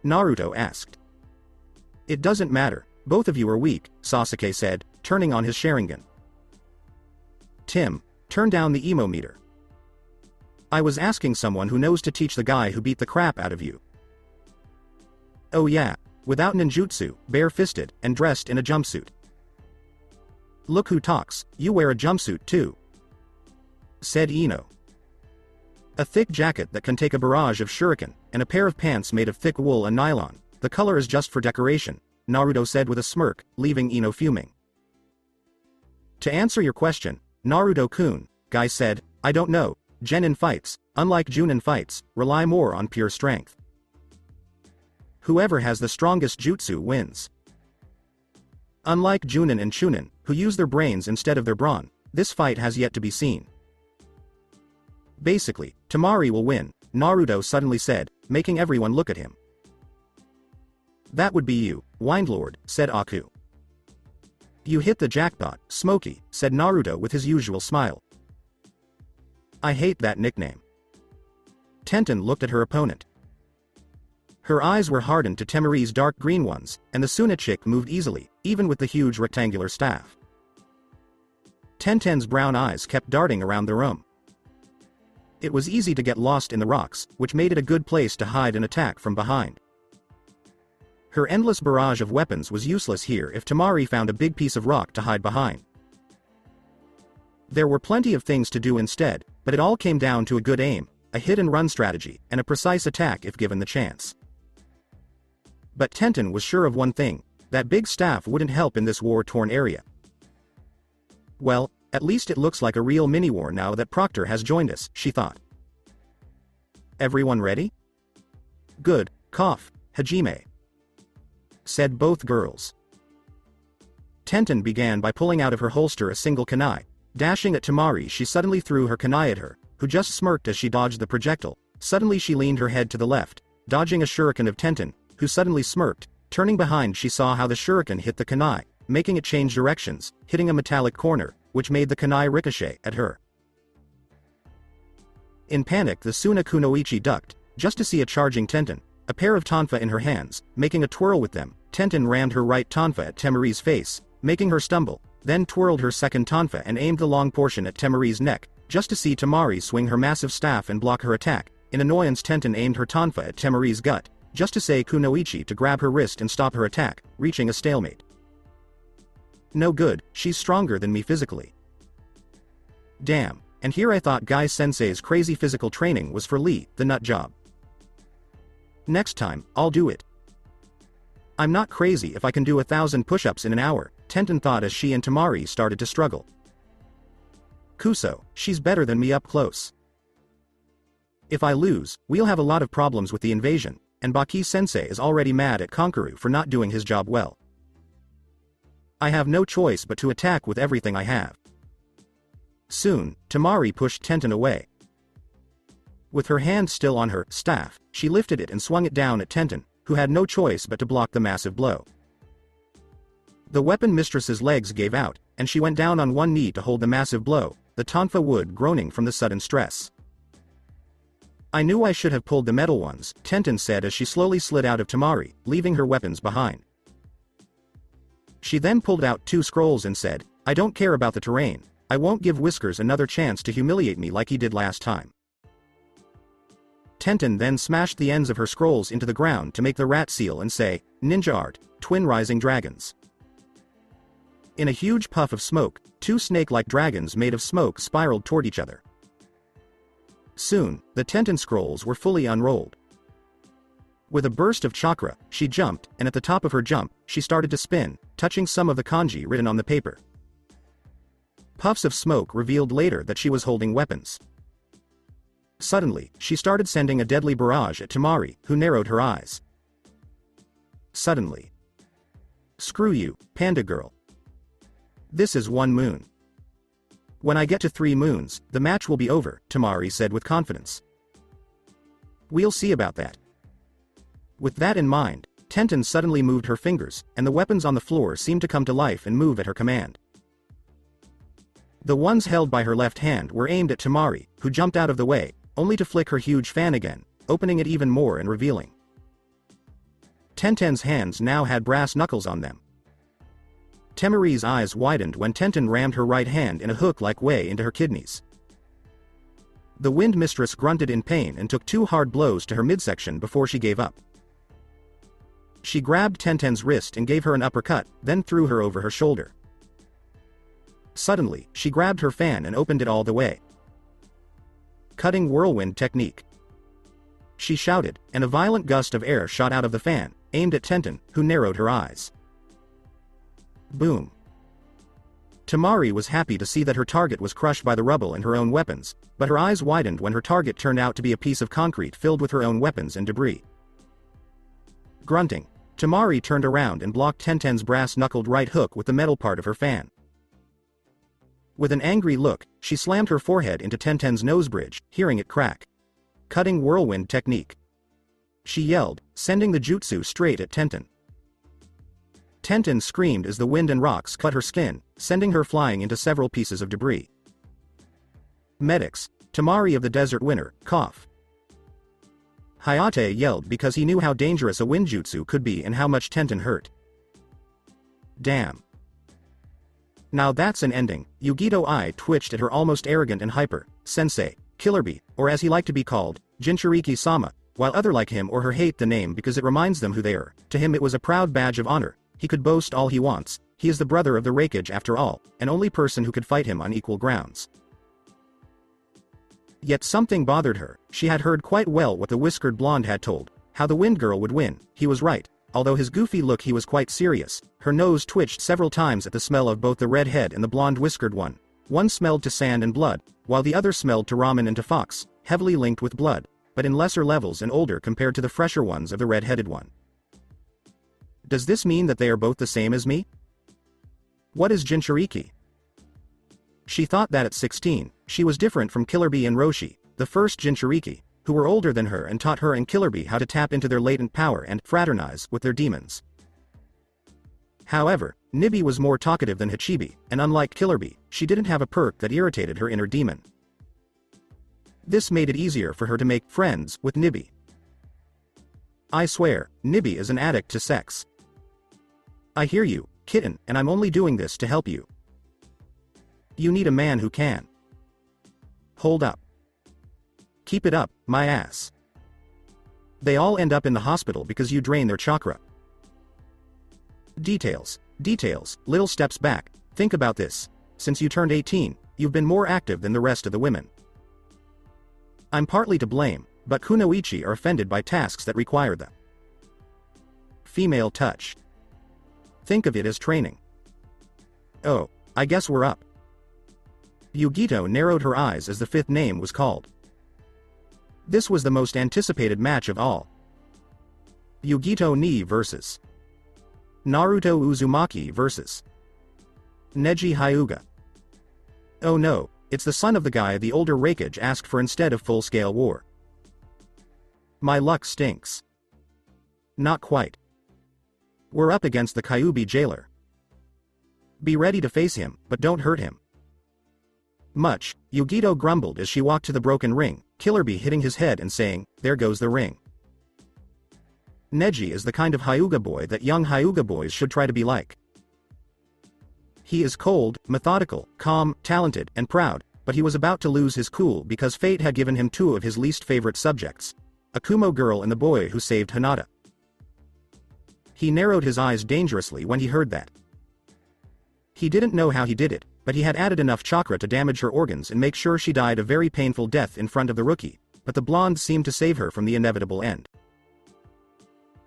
Naruto asked. It doesn't matter, both of you are weak, Sasuke said, turning on his Sharingan. Tim, turn down the emo meter. I was asking someone who knows to teach the guy who beat the crap out of you. Oh yeah, without ninjutsu, bare-fisted, and dressed in a jumpsuit. Look who talks, you wear a jumpsuit too, said Ino. A thick jacket that can take a barrage of shuriken, and a pair of pants made of thick wool and nylon. The color is just for decoration, Naruto said with a smirk, leaving Ino fuming. To answer your question, Naruto-kun, Guy said, I don't know. Genin fights, unlike Junin fights, rely more on pure strength. Whoever has the strongest jutsu wins. Unlike Junin and Chunin, who use their brains instead of their brawn, this fight has yet to be seen. Basically, Temari will win, Naruto suddenly said, making everyone look at him. That would be you, Windlord, said Aku. You hit the jackpot, Smokey, said Naruto with his usual smile. I hate that nickname. Tenten looked at her opponent. Her eyes were hardened to Temari's dark green ones, and the Suna chick moved easily, even with the huge rectangular staff. Tenten's brown eyes kept darting around the room. It was easy to get lost in the rocks, which made it a good place to hide and attack from behind. Her endless barrage of weapons was useless here if Temari found a big piece of rock to hide behind. There were plenty of things to do instead, but it all came down to a good aim, a hit-and-run strategy, and a precise attack if given the chance. But Tenten was sure of one thing, that big staff wouldn't help in this war-torn area. Well, at least it looks like a real mini-war now that Proctor has joined us, she thought. Everyone ready? Good, cough, Hajime, said both girls. Tenten began by pulling out of her holster a single kunai. Dashing at Temari, she suddenly threw her kunai at her, who just smirked as she dodged the projectile. Suddenly she leaned her head to the left, dodging a shuriken of Tenten, who suddenly smirked. Turning behind, she saw how the shuriken hit the kunai, making it change directions, hitting a metallic corner, which made the kunai ricochet at her. In panic, the Suna Kunoichi ducked, just to see a charging Tenten, a pair of tonfa in her hands, making a twirl with them. Tenten rammed her right tonfa at Temari's face, making her stumble, then twirled her second tonfa and aimed the long portion at Temari's neck, just to see Temari swing her massive staff and block her attack. In annoyance, Tenten aimed her tonfa at Temari's gut, just to say Kunoichi to grab her wrist and stop her attack, reaching a stalemate. No good, she's stronger than me physically. Damn, and here I thought Guy Sensei's crazy physical training was for Lee, the nut job. Next time, I'll do it. I'm not crazy if I can do 1,000 push-ups in an hour, Tenten thought as she and Temari started to struggle. Kuso, she's better than me up close. If I lose, we'll have a lot of problems with the invasion, and Baki-sensei is already mad at Konkaru for not doing his job well. I have no choice but to attack with everything I have. Soon, Temari pushed Tenten away. With her hand still on her staff, she lifted it and swung it down at Tenten, who had no choice but to block the massive blow. The weapon mistress's legs gave out, and she went down on one knee to hold the massive blow, the tonfa wood groaning from the sudden stress. I knew I should have pulled the metal ones, Tenten said as she slowly slid out of Temari, leaving her weapons behind. She then pulled out 2 scrolls and said, I don't care about the terrain, I won't give Whiskers another chance to humiliate me like he did last time. Tenten then smashed the ends of her scrolls into the ground to make the rat seal and say, Ninja Art, Twin Rising Dragons. In a huge puff of smoke, 2 snake-like dragons made of smoke spiraled toward each other. Soon, the Tenten scrolls were fully unrolled. With a burst of chakra, she jumped, and at the top of her jump, she started to spin, touching some of the kanji written on the paper. Puffs of smoke revealed later that she was holding weapons. Suddenly, she started sending a deadly barrage at Temari, who narrowed her eyes. Suddenly. Screw you, Panda Girl. This is 1 moon. When I get to 3 moons, the match will be over, Temari said with confidence. We'll see about that. With that in mind, Tenten suddenly moved her fingers, and the weapons on the floor seemed to come to life and move at her command. The ones held by her left hand were aimed at Temari, who jumped out of the way, only to flick her huge fan again, opening it even more and revealing. Tenten's hands now had brass knuckles on them. Temari's eyes widened when Tenten rammed her right hand in a hook-like way into her kidneys. The Wind Mistress grunted in pain and took 2 hard blows to her midsection before she gave up. She grabbed Tenten's wrist and gave her an uppercut, then threw her over her shoulder. Suddenly, she grabbed her fan and opened it all the way. Cutting whirlwind technique. She shouted, and a violent gust of air shot out of the fan, aimed at Tenten, who narrowed her eyes. Boom. Temari was happy to see that her target was crushed by the rubble and her own weapons, but her eyes widened when her target turned out to be a piece of concrete filled with her own weapons and debris. Grunting, Temari turned around and blocked Tenten's brass-knuckled right hook with the metal part of her fan. With an angry look, she slammed her forehead into Tenten's nose bridge, hearing it crack. Cutting whirlwind technique. She yelled, sending the jutsu straight at Tenten. Tenten screamed as the wind and rocks cut her skin, sending her flying into several pieces of debris. Medics, Temari of the Desert Winter, cough. Hayate yelled because he knew how dangerous a windjutsu could be and how much Tenten hurt. Damn. Now that's an ending. Yugito eye twitched at her almost arrogant and hyper, sensei, Killerbee, or as he liked to be called, Jinchuriki-sama, while other like him or her hate the name because it reminds them who they are. To him it was a proud badge of honor. He could boast all he wants, he is the brother of the Raikage after all, and only person who could fight him on equal grounds. Yet something bothered her. She had heard quite well what the whiskered blonde had told, how the Wind Girl would win. He was right. although his goofy look he was quite serious. Her nose twitched several times at the smell of both the red head and the blonde whiskered one. One smelled to sand and blood, while the other smelled to ramen and to fox, heavily linked with blood, but in lesser levels and older compared to the fresher ones of the red-headed one. Does this mean that they are both the same as me? What is Jinchuriki? She thought that at 16, she was different from Killer Bee and Roshi, the first Jinchuriki, who were older than her and taught her and Killer Bee how to tap into their latent power and fraternize with their demons. However, Nibi was more talkative than Hachibi, and unlike Killer Bee, she didn't have a perk that irritated her inner demon. This made it easier for her to make friends with Nibi. I swear, Nibi is an addict to sex. I hear you, kitten, and I'm only doing this to help you. You need a man who can. Hold up. Keep it up, my ass. They all end up in the hospital because you drain their chakra. Details, little steps back. Think about this. Since you turned 18, you've been more active than the rest of the women. I'm partly to blame, but Kunoichi are offended by tasks that require them. Female touch. Think of it as training. Oh, I guess we're up. Yugito narrowed her eyes as the fifth name was called. This was the most anticipated match of all. Yugito Ni versus Naruto Uzumaki versus Neji Hyuga. Oh no, it's the son of the guy the older Raikage asked for instead of full-scale war. My luck stinks. Not quite. We're up against the Kyuubi jailer. Be ready to face him, but don't hurt him. Much, Yugito grumbled as she walked to the broken ring, Killer Bee hitting his head and saying, "There goes the ring." Neji is the kind of Hyuga boy that young Hyuga boys should try to be like. He is cold, methodical, calm, talented, and proud, but he was about to lose his cool because fate had given him two of his least favorite subjects. A Kumo girl and the boy who saved Hinata. He narrowed his eyes dangerously when he heard that. He didn't know how he did it, but he had added enough chakra to damage her organs and make sure she died a very painful death in front of the rookie, but the blonde seemed to save her from the inevitable end.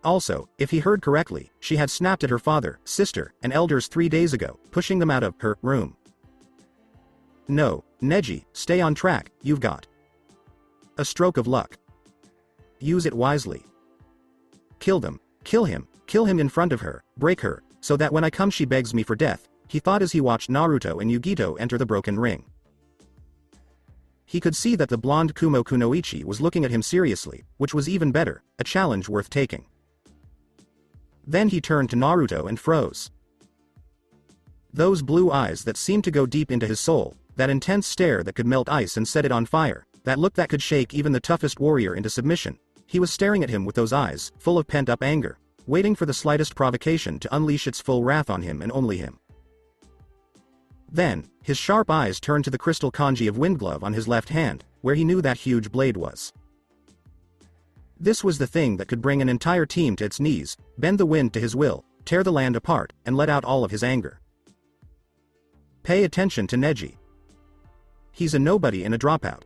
Also, if he heard correctly, she had snapped at her father, sister, and elders 3 days ago, pushing them out of her room. No, Neji, stay on track, you've got a stroke of luck. Use it wisely. Kill them, kill him in front of her, break her, so that when I come she begs me for death, he thought as he watched Naruto and Yugito enter the broken ring. He could see that the blonde Kumo Kunoichi was looking at him seriously, which was even better, a challenge worth taking. Then he turned to Naruto and froze. Those blue eyes that seemed to go deep into his soul, that intense stare that could melt ice and set it on fire, that look that could shake even the toughest warrior into submission, he was staring at him with those eyes, full of pent-up anger, waiting for the slightest provocation to unleash its full wrath on him and only him. Then, his sharp eyes turned to the crystal kanji of Windglove on his left hand, where he knew that huge blade was. This was the thing that could bring an entire team to its knees, bend the wind to his will, tear the land apart, and let out all of his anger. Pay attention to Neji. He's a nobody and a dropout.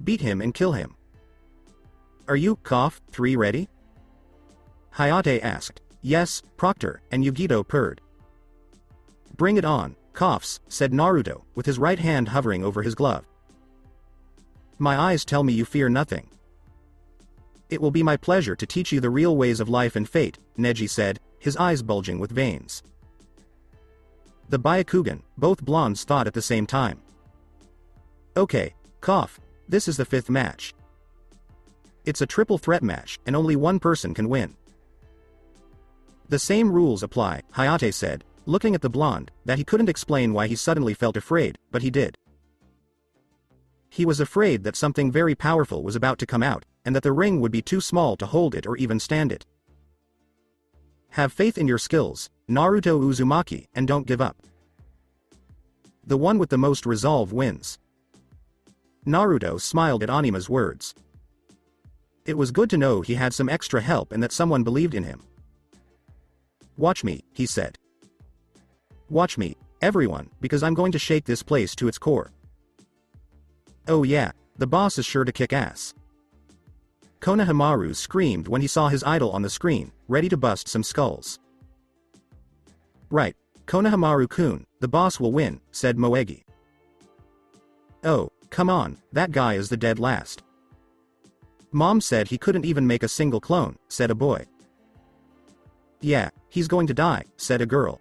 Beat him and kill him. Are you, cough, 3 ready? Hayate asked. Yes, Proctor, and Yugito purred. Bring it on, coughs, said Naruto, with his right hand hovering over his glove. My eyes tell me you fear nothing. It will be my pleasure to teach you the real ways of life and fate, Neji said, his eyes bulging with veins. The Byakugan, both blondes thought at the same time. Okay, cough, this is the 5th match. It's a triple threat match, and only one person can win. The same rules apply, Hayate said, looking at the blonde, that he couldn't explain why he suddenly felt afraid, but he did. He was afraid that something very powerful was about to come out, and that the ring would be too small to hold it or even stand it. Have faith in your skills, Naruto Uzumaki, and don't give up. The one with the most resolve wins. Naruto smiled at Anima's words. It was good to know he had some extra help and that someone believed in him. Watch me, he said. Watch me, everyone, because I'm going to shake this place to its core. Oh yeah, the boss is sure to kick ass. Konohamaru screamed when he saw his idol on the screen, ready to bust some skulls. Right, Konohamaru-kun, the boss will win, said Moegi. Oh, come on, that guy is the dead last. Mom said he couldn't even make a single clone, said a boy. Yeah, he's going to die, said a girl.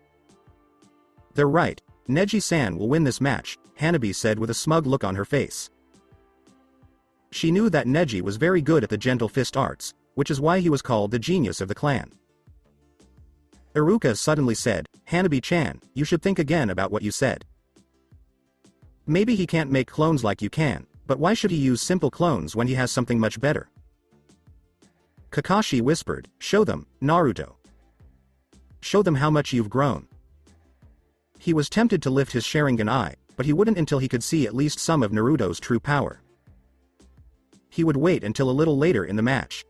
They're right, Neji-san will win this match, Hanabi said with a smug look on her face. She knew that Neji was very good at the gentle fist arts, which is why he was called the genius of the clan. Iruka suddenly said, Hanabi-chan, you should think again about what you said. Maybe he can't make clones like you can, but why should he use simple clones when he has something much better? Kakashi whispered, show them, Naruto. Show them how much you've grown. He was tempted to lift his Sharingan eye, but he wouldn't until he could see at least some of Naruto's true power. He would wait until a little later in the match.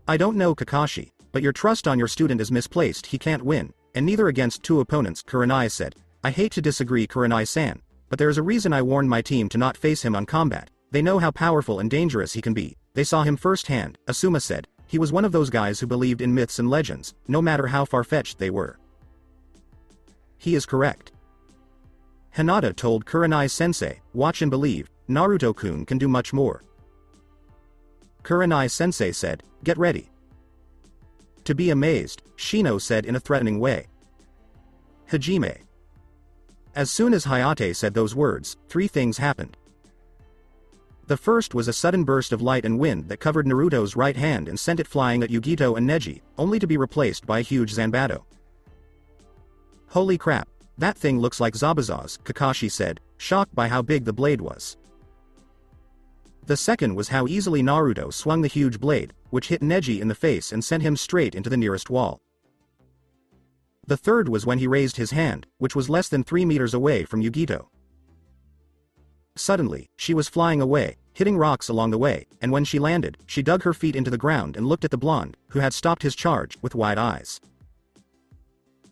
I don't know Kakashi, but your trust on your student is misplaced. He can't win, and neither against two opponents, Kurenai said. I hate to disagree, Kurenai-san, but there is a reason I warned my team to not face him on combat. They know how powerful and dangerous he can be. They saw him firsthand, Asuma said. He was one of those guys who believed in myths and legends, no matter how far-fetched they were. He is correct. Hinata told Kurenai-sensei, watch and believe, Naruto-kun can do much more. Kurenai-sensei said, get ready. To be amazed, Shino said in a threatening way. Hajime. As soon as Hayate said those words, three things happened. The first was a sudden burst of light and wind that covered Naruto's right hand and sent it flying at Yugito and Neji, only to be replaced by a huge Zanbato. Holy crap, that thing looks like Zabuza's, Kakashi said, shocked by how big the blade was. The second was how easily Naruto swung the huge blade, which hit Neji in the face and sent him straight into the nearest wall. The third was when he raised his hand, which was less than 3 meters away from Yugito. Suddenly, she was flying away, hitting rocks along the way, and when she landed, she dug her feet into the ground and looked at the blonde, who had stopped his charge, with wide eyes.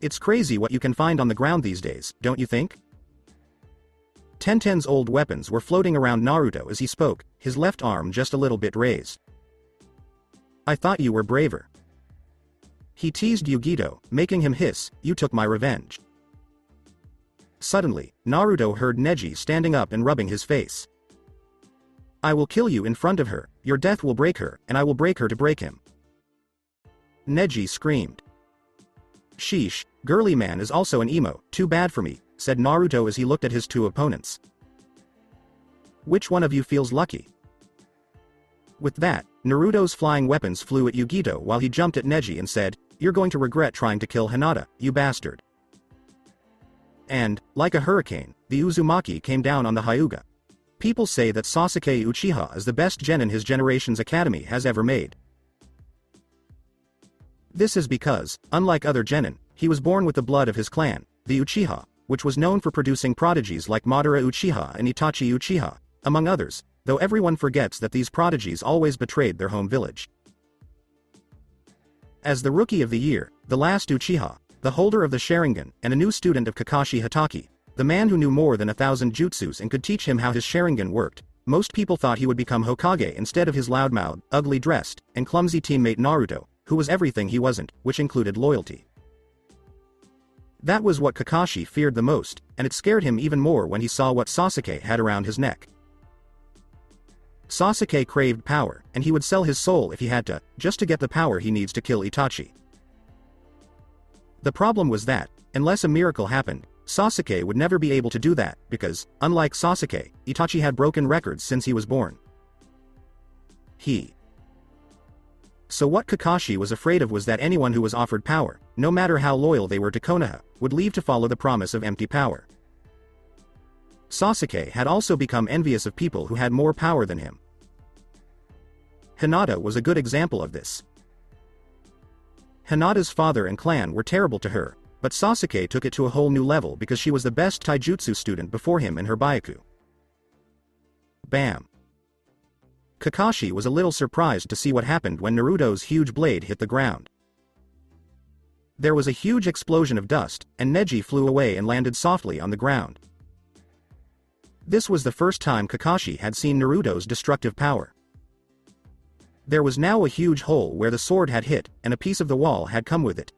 It's crazy what you can find on the ground these days, don't you think? Tenten's old weapons were floating around Naruto as he spoke, his left arm just a little bit raised. I thought you were braver. He teased Yugito, making him hiss, you took my revenge. Suddenly, Naruto heard Neji standing up and rubbing his face. I will kill you in front of her, your death will break her, and I will break her to break him. Neji screamed. Sheesh, girly man is also an emo, too bad for me, said Naruto as he looked at his two opponents. Which one of you feels lucky? With that, Naruto's flying weapons flew at Yugito while he jumped at Neji and said, you're going to regret trying to kill Hinata, you bastard. And, like a hurricane, the Uzumaki came down on the Hyuga. People say that Sasuke Uchiha is the best genin his generation's academy has ever made. This is because, unlike other genin, he was born with the blood of his clan, the Uchiha, which was known for producing prodigies like Madara Uchiha and Itachi Uchiha, among others, though everyone forgets that these prodigies always betrayed their home village. As the Rookie of the Year, the last Uchiha, the holder of the Sharingan, and a new student of Kakashi Hatake, the man who knew more than 1,000 jutsus and could teach him how his Sharingan worked, most people thought he would become Hokage instead of his loudmouthed, ugly-dressed, and clumsy teammate Naruto, who was everything he wasn't, which included loyalty. That was what Kakashi feared the most, and it scared him even more when he saw what Sasuke had around his neck. Sasuke craved power, and he would sell his soul if he had to, just to get the power he needs to kill Itachi. The problem was that, unless a miracle happened, Sasuke would never be able to do that, because, unlike Sasuke, Itachi had broken records since he was born. So what Kakashi was afraid of was that anyone who was offered power, no matter how loyal they were to Konoha, would leave to follow the promise of empty power. Sasuke had also become envious of people who had more power than him. Hinata was a good example of this. Hinata's father and clan were terrible to her, but Sasuke took it to a whole new level because she was the best taijutsu student before him in her Byaku. Bam! Kakashi was a little surprised to see what happened when Naruto's huge blade hit the ground. There was a huge explosion of dust, and Neji flew away and landed softly on the ground. This was the first time Kakashi had seen Naruto's destructive power. There was now a huge hole where the sword had hit, and a piece of the wall had come with it.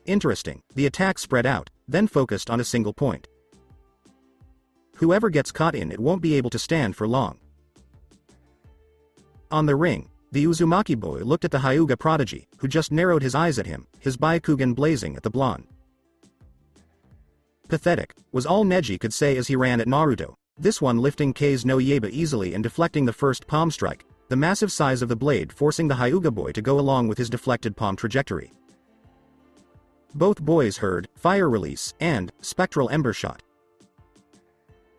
Interesting, the attack spread out, then focused on a single point. Whoever gets caught in it won't be able to stand for long. On the ring, the Uzumaki boy looked at the Hyuga prodigy, who just narrowed his eyes at him, his Byakugan blazing at the blonde. Pathetic, was all Neji could say as he ran at Naruto, this one lifting Kei's no Yaiba easily and deflecting the first palm strike, the massive size of the blade forcing the Hyuga boy to go along with his deflected palm trajectory. Both boys heard, fire release, and, spectral ember shot.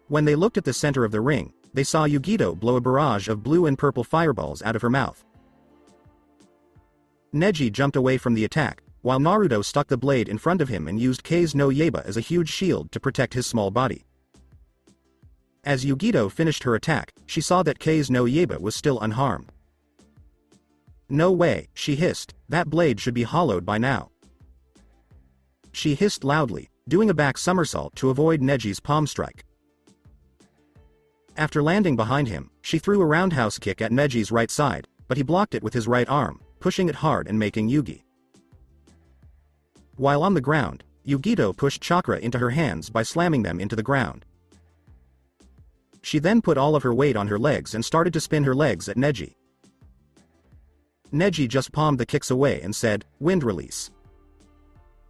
When they looked at the center of the ring, they saw Yugito blow a barrage of blue and purple fireballs out of her mouth. Neji jumped away from the attack, while Naruto stuck the blade in front of him and used Kei's no Yaiba as a huge shield to protect his small body. As Yugito finished her attack, she saw that Kei's no Yaiba was still unharmed. No way, she hissed, that blade should be hollowed by now. She hissed loudly, doing a back somersault to avoid Neji's palm strike. After landing behind him, she threw a roundhouse kick at Neji's right side, but he blocked it with his right arm, pushing it hard and making Yugi. While on the ground, Yugito pushed chakra into her hands by slamming them into the ground. She then put all of her weight on her legs and started to spin her legs at Neji. Neji just palmed the kicks away and said, "Wind release."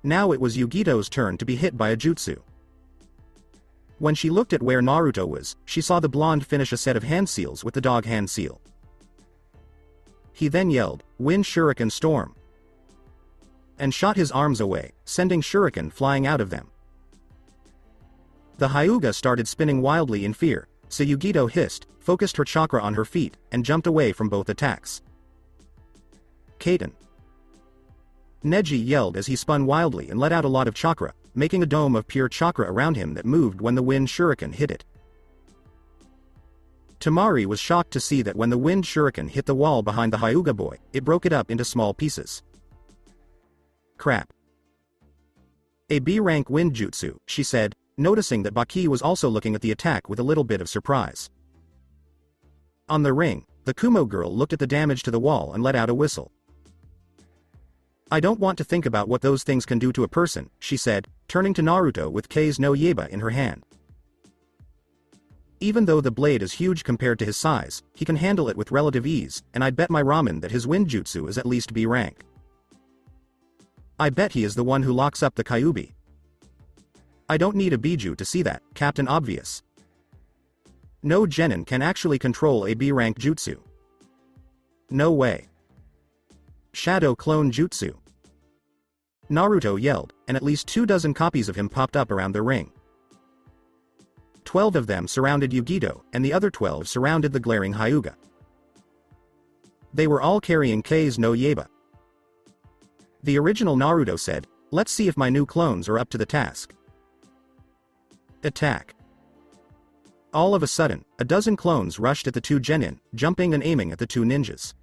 Now it was Yugito's turn to be hit by a jutsu. When she looked at where Naruto was, she saw the blonde finish a set of hand seals with the dog hand seal. He then yelled, "Wind Shuriken Storm," and shot his arms away, sending shuriken flying out of them. The Hyuga started spinning wildly in fear, so Yugito hissed, focused her chakra on her feet, and jumped away from both attacks. Kaiten. Neji yelled as he spun wildly and let out a lot of chakra, making a dome of pure chakra around him that moved when the wind shuriken hit it. Temari was shocked to see that when the wind shuriken hit the wall behind the Hyuga boy, it broke it up into small pieces. Crap. A B-rank wind jutsu, she said, noticing that Baki was also looking at the attack with a little bit of surprise. On the ring, the Kumo girl looked at the damage to the wall and let out a whistle. "I don't want to think about what those things can do to a person," she said, turning to Naruto with Kei's no Yaiba in her hand. Even though the blade is huge compared to his size, he can handle it with relative ease, and I'd bet my ramen that his wind jutsu is at least B rank. I bet he is the one who locks up the Kyuubi. I don't need a Biju to see that, Captain Obvious. No genin can actually control a B rank jutsu. No way. Shadow Clone Jutsu. Naruto yelled, and at least 24 copies of him popped up around the ring. 12 of them surrounded Yugito, and the other 12 surrounded the glaring Hyuga. They were all carrying Kei's no Yaiba. The original Naruto said, "Let's see if my new clones are up to the task." Attack. All of a sudden, a dozen clones rushed at the two genin, jumping and aiming at the two ninjas.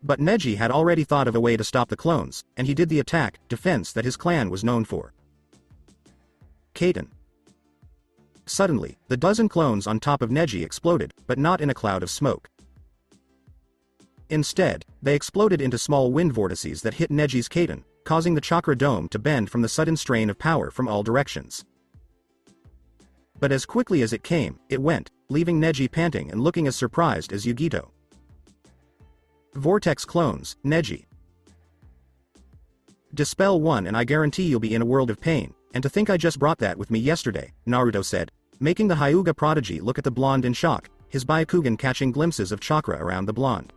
But Neji had already thought of a way to stop the clones, and he did the attack, defense that his clan was known for. Kaiten. Suddenly, the dozen clones on top of Neji exploded, but not in a cloud of smoke. Instead, they exploded into small wind vortices that hit Neji's Kaiten, causing the chakra dome to bend from the sudden strain of power from all directions. But as quickly as it came, it went, leaving Neji panting and looking as surprised as Yugito. Vortex clones, Neji. Dispel one and I guarantee you'll be in a world of pain, and to think I just brought that with me yesterday, Naruto said, making the Hyuga prodigy look at the blonde in shock, his Byakugan catching glimpses of chakra around the blonde.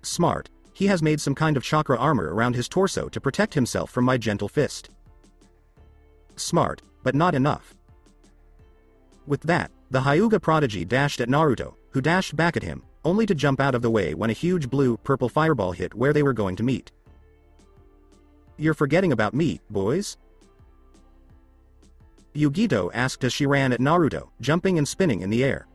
Smart, he has made some kind of chakra armor around his torso to protect himself from my gentle fist. Smart, but not enough. With that, the Hyuga prodigy dashed at Naruto, who dashed back at him, only to jump out of the way when a huge blue-purple fireball hit where they were going to meet. "You're forgetting about me, boys?" Yugito asked as she ran at Naruto, jumping and spinning in the air.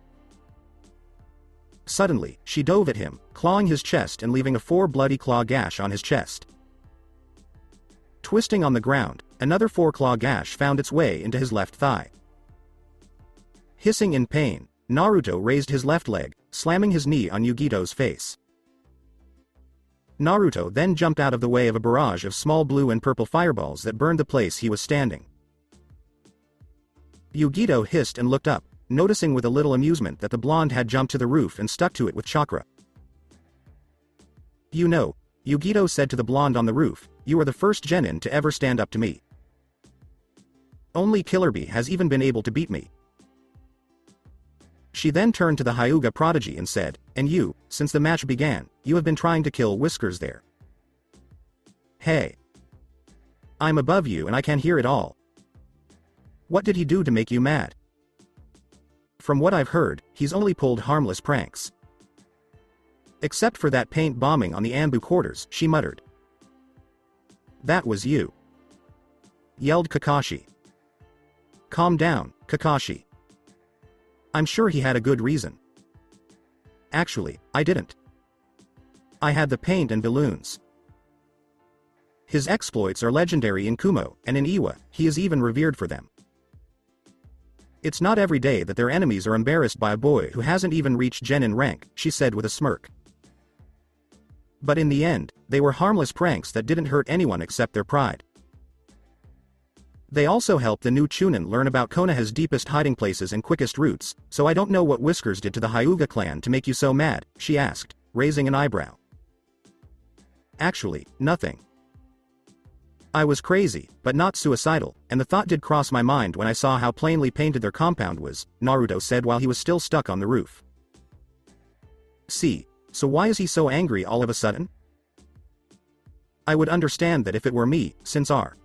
Suddenly, she dove at him, clawing his chest and leaving a 4 bloody claw gash on his chest. Twisting on the ground, another 4 claw gash found its way into his left thigh. Hissing in pain, Naruto raised his left leg, slamming his knee on Yugito's face. Naruto then jumped out of the way of a barrage of small blue and purple fireballs that burned the place he was standing. Yugito hissed and looked up, noticing with a little amusement that the blonde had jumped to the roof and stuck to it with chakra. "You know," Yugito said to the blonde on the roof, "you are the first genin to ever stand up to me. Only Killer Bee has even been able to beat me." She then turned to the Hyuga prodigy and said, "And you, since the match began, you have been trying to kill Whiskers there. Hey. I'm above you and I can hear it all. What did he do to make you mad?" "From what I've heard, he's only pulled harmless pranks. Except for that paint bombing on the Anbu quarters," she muttered. "That was you," yelled Kakashi. "Calm down, Kakashi. I'm sure he had a good reason." "Actually, I didn't. I had the paint and balloons. His exploits are legendary in Kumo, and in Iwa, he is even revered for them. It's not every day that their enemies are embarrassed by a boy who hasn't even reached genin rank," she said with a smirk. "But in the end, they were harmless pranks that didn't hurt anyone except their pride. They also helped the new Chunin learn about Konoha's deepest hiding places and quickest routes, so I don't know what Whiskers did to the Hyuga clan to make you so mad," she asked, raising an eyebrow. "Actually, nothing. I was crazy, but not suicidal, and the thought did cross my mind when I saw how plainly painted their compound was," Naruto said while he was still stuck on the roof. "See, so why is he so angry all of a sudden? I would understand that if it were me, since our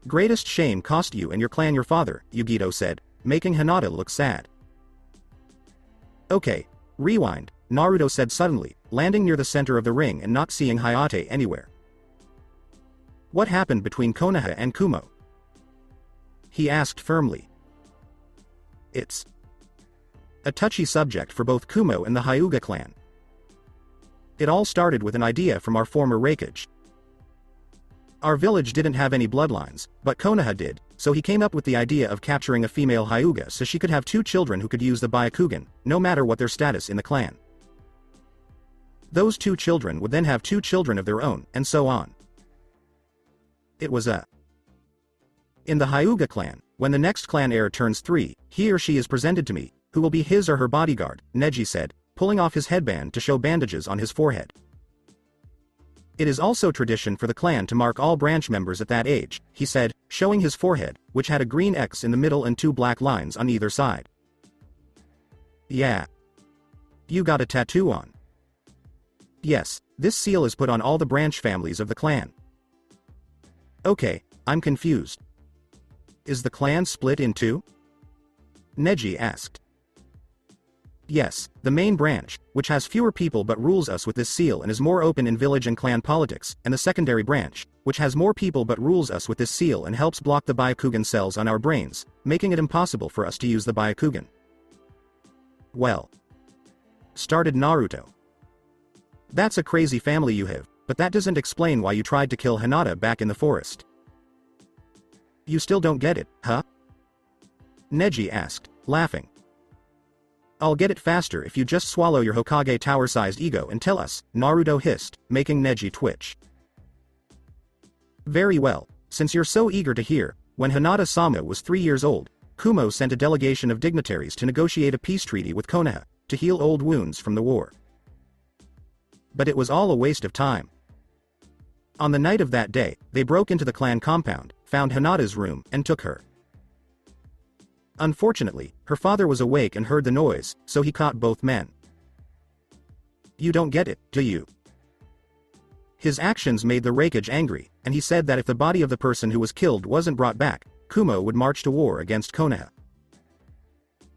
greatest shame cost you and your clan your father," Yugito said, making Hinata look sad. "Okay, rewind," Naruto said suddenly, landing near the center of the ring and not seeing Hayate anywhere. "What happened between Konoha and Kumo?" he asked firmly. "It's a touchy subject for both Kumo and the Hyuga clan. It all started with an idea from our former Raikage. Our village didn't have any bloodlines, but Konoha did, so he came up with the idea of capturing a female Hyuga so she could have 2 children who could use the Byakugan, no matter what their status in the clan. Those 2 children would then have 2 children of their own, and so on. It was in the Hyuga clan, when the next clan heir turns 3, he or she is presented to me, who will be his or her bodyguard," Neji said, pulling off his headband to show bandages on his forehead. "It is also tradition for the clan to mark all branch members at that age," he said, showing his forehead, which had a green X in the middle and 2 black lines on either side. "Yeah. You got a tattoo on." "Yes, this seal is put on all the branch families of the clan." "Okay, I'm confused. Is the clan split in 2? Neji asked. "Yes, the main branch, which has fewer people but rules us with this seal and is more open in village and clan politics, and the secondary branch, which has more people but rules us with this seal and helps block the Byakugan cells on our brains, making it impossible for us to use the Byakugan." "Well," started Naruto. "That's a crazy family you have, but that doesn't explain why you tried to kill Hinata back in the forest." "You still don't get it, huh?" Neji asked, laughing. "I'll get it faster if you just swallow your Hokage tower-sized ego and tell us," Naruto hissed, making Neji twitch. "Very well, since you're so eager to hear, when Hinata-sama was 3 years old, Kumo sent a delegation of dignitaries to negotiate a peace treaty with Konoha, to heal old wounds from the war. But it was all a waste of time. On the night of that day, they broke into the clan compound, found Hinata's room, and took her. Unfortunately, her father was awake and heard the noise, so he caught both men. You don't get it, do you? His actions made the Raikage angry, and he said that if the body of the person who was killed wasn't brought back, Kumo would march to war against Konoha.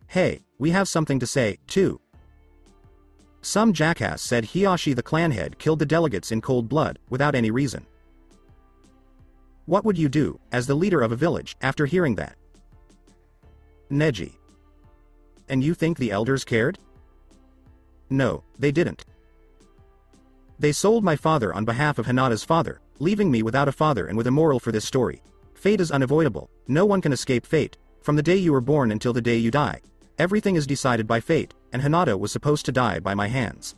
Hey, we have something to say, too. Some jackass said Hiyashi the clan head killed the delegates in cold blood, without any reason. What would you do, as the leader of a village, after hearing that? Neji. And you think the elders cared? No, they didn't. They sold my father on behalf of Hinata's father, leaving me without a father and with a moral for this story. Fate is unavoidable, no one can escape fate, from the day you were born until the day you die. Everything is decided by fate, and Hinata was supposed to die by my hands.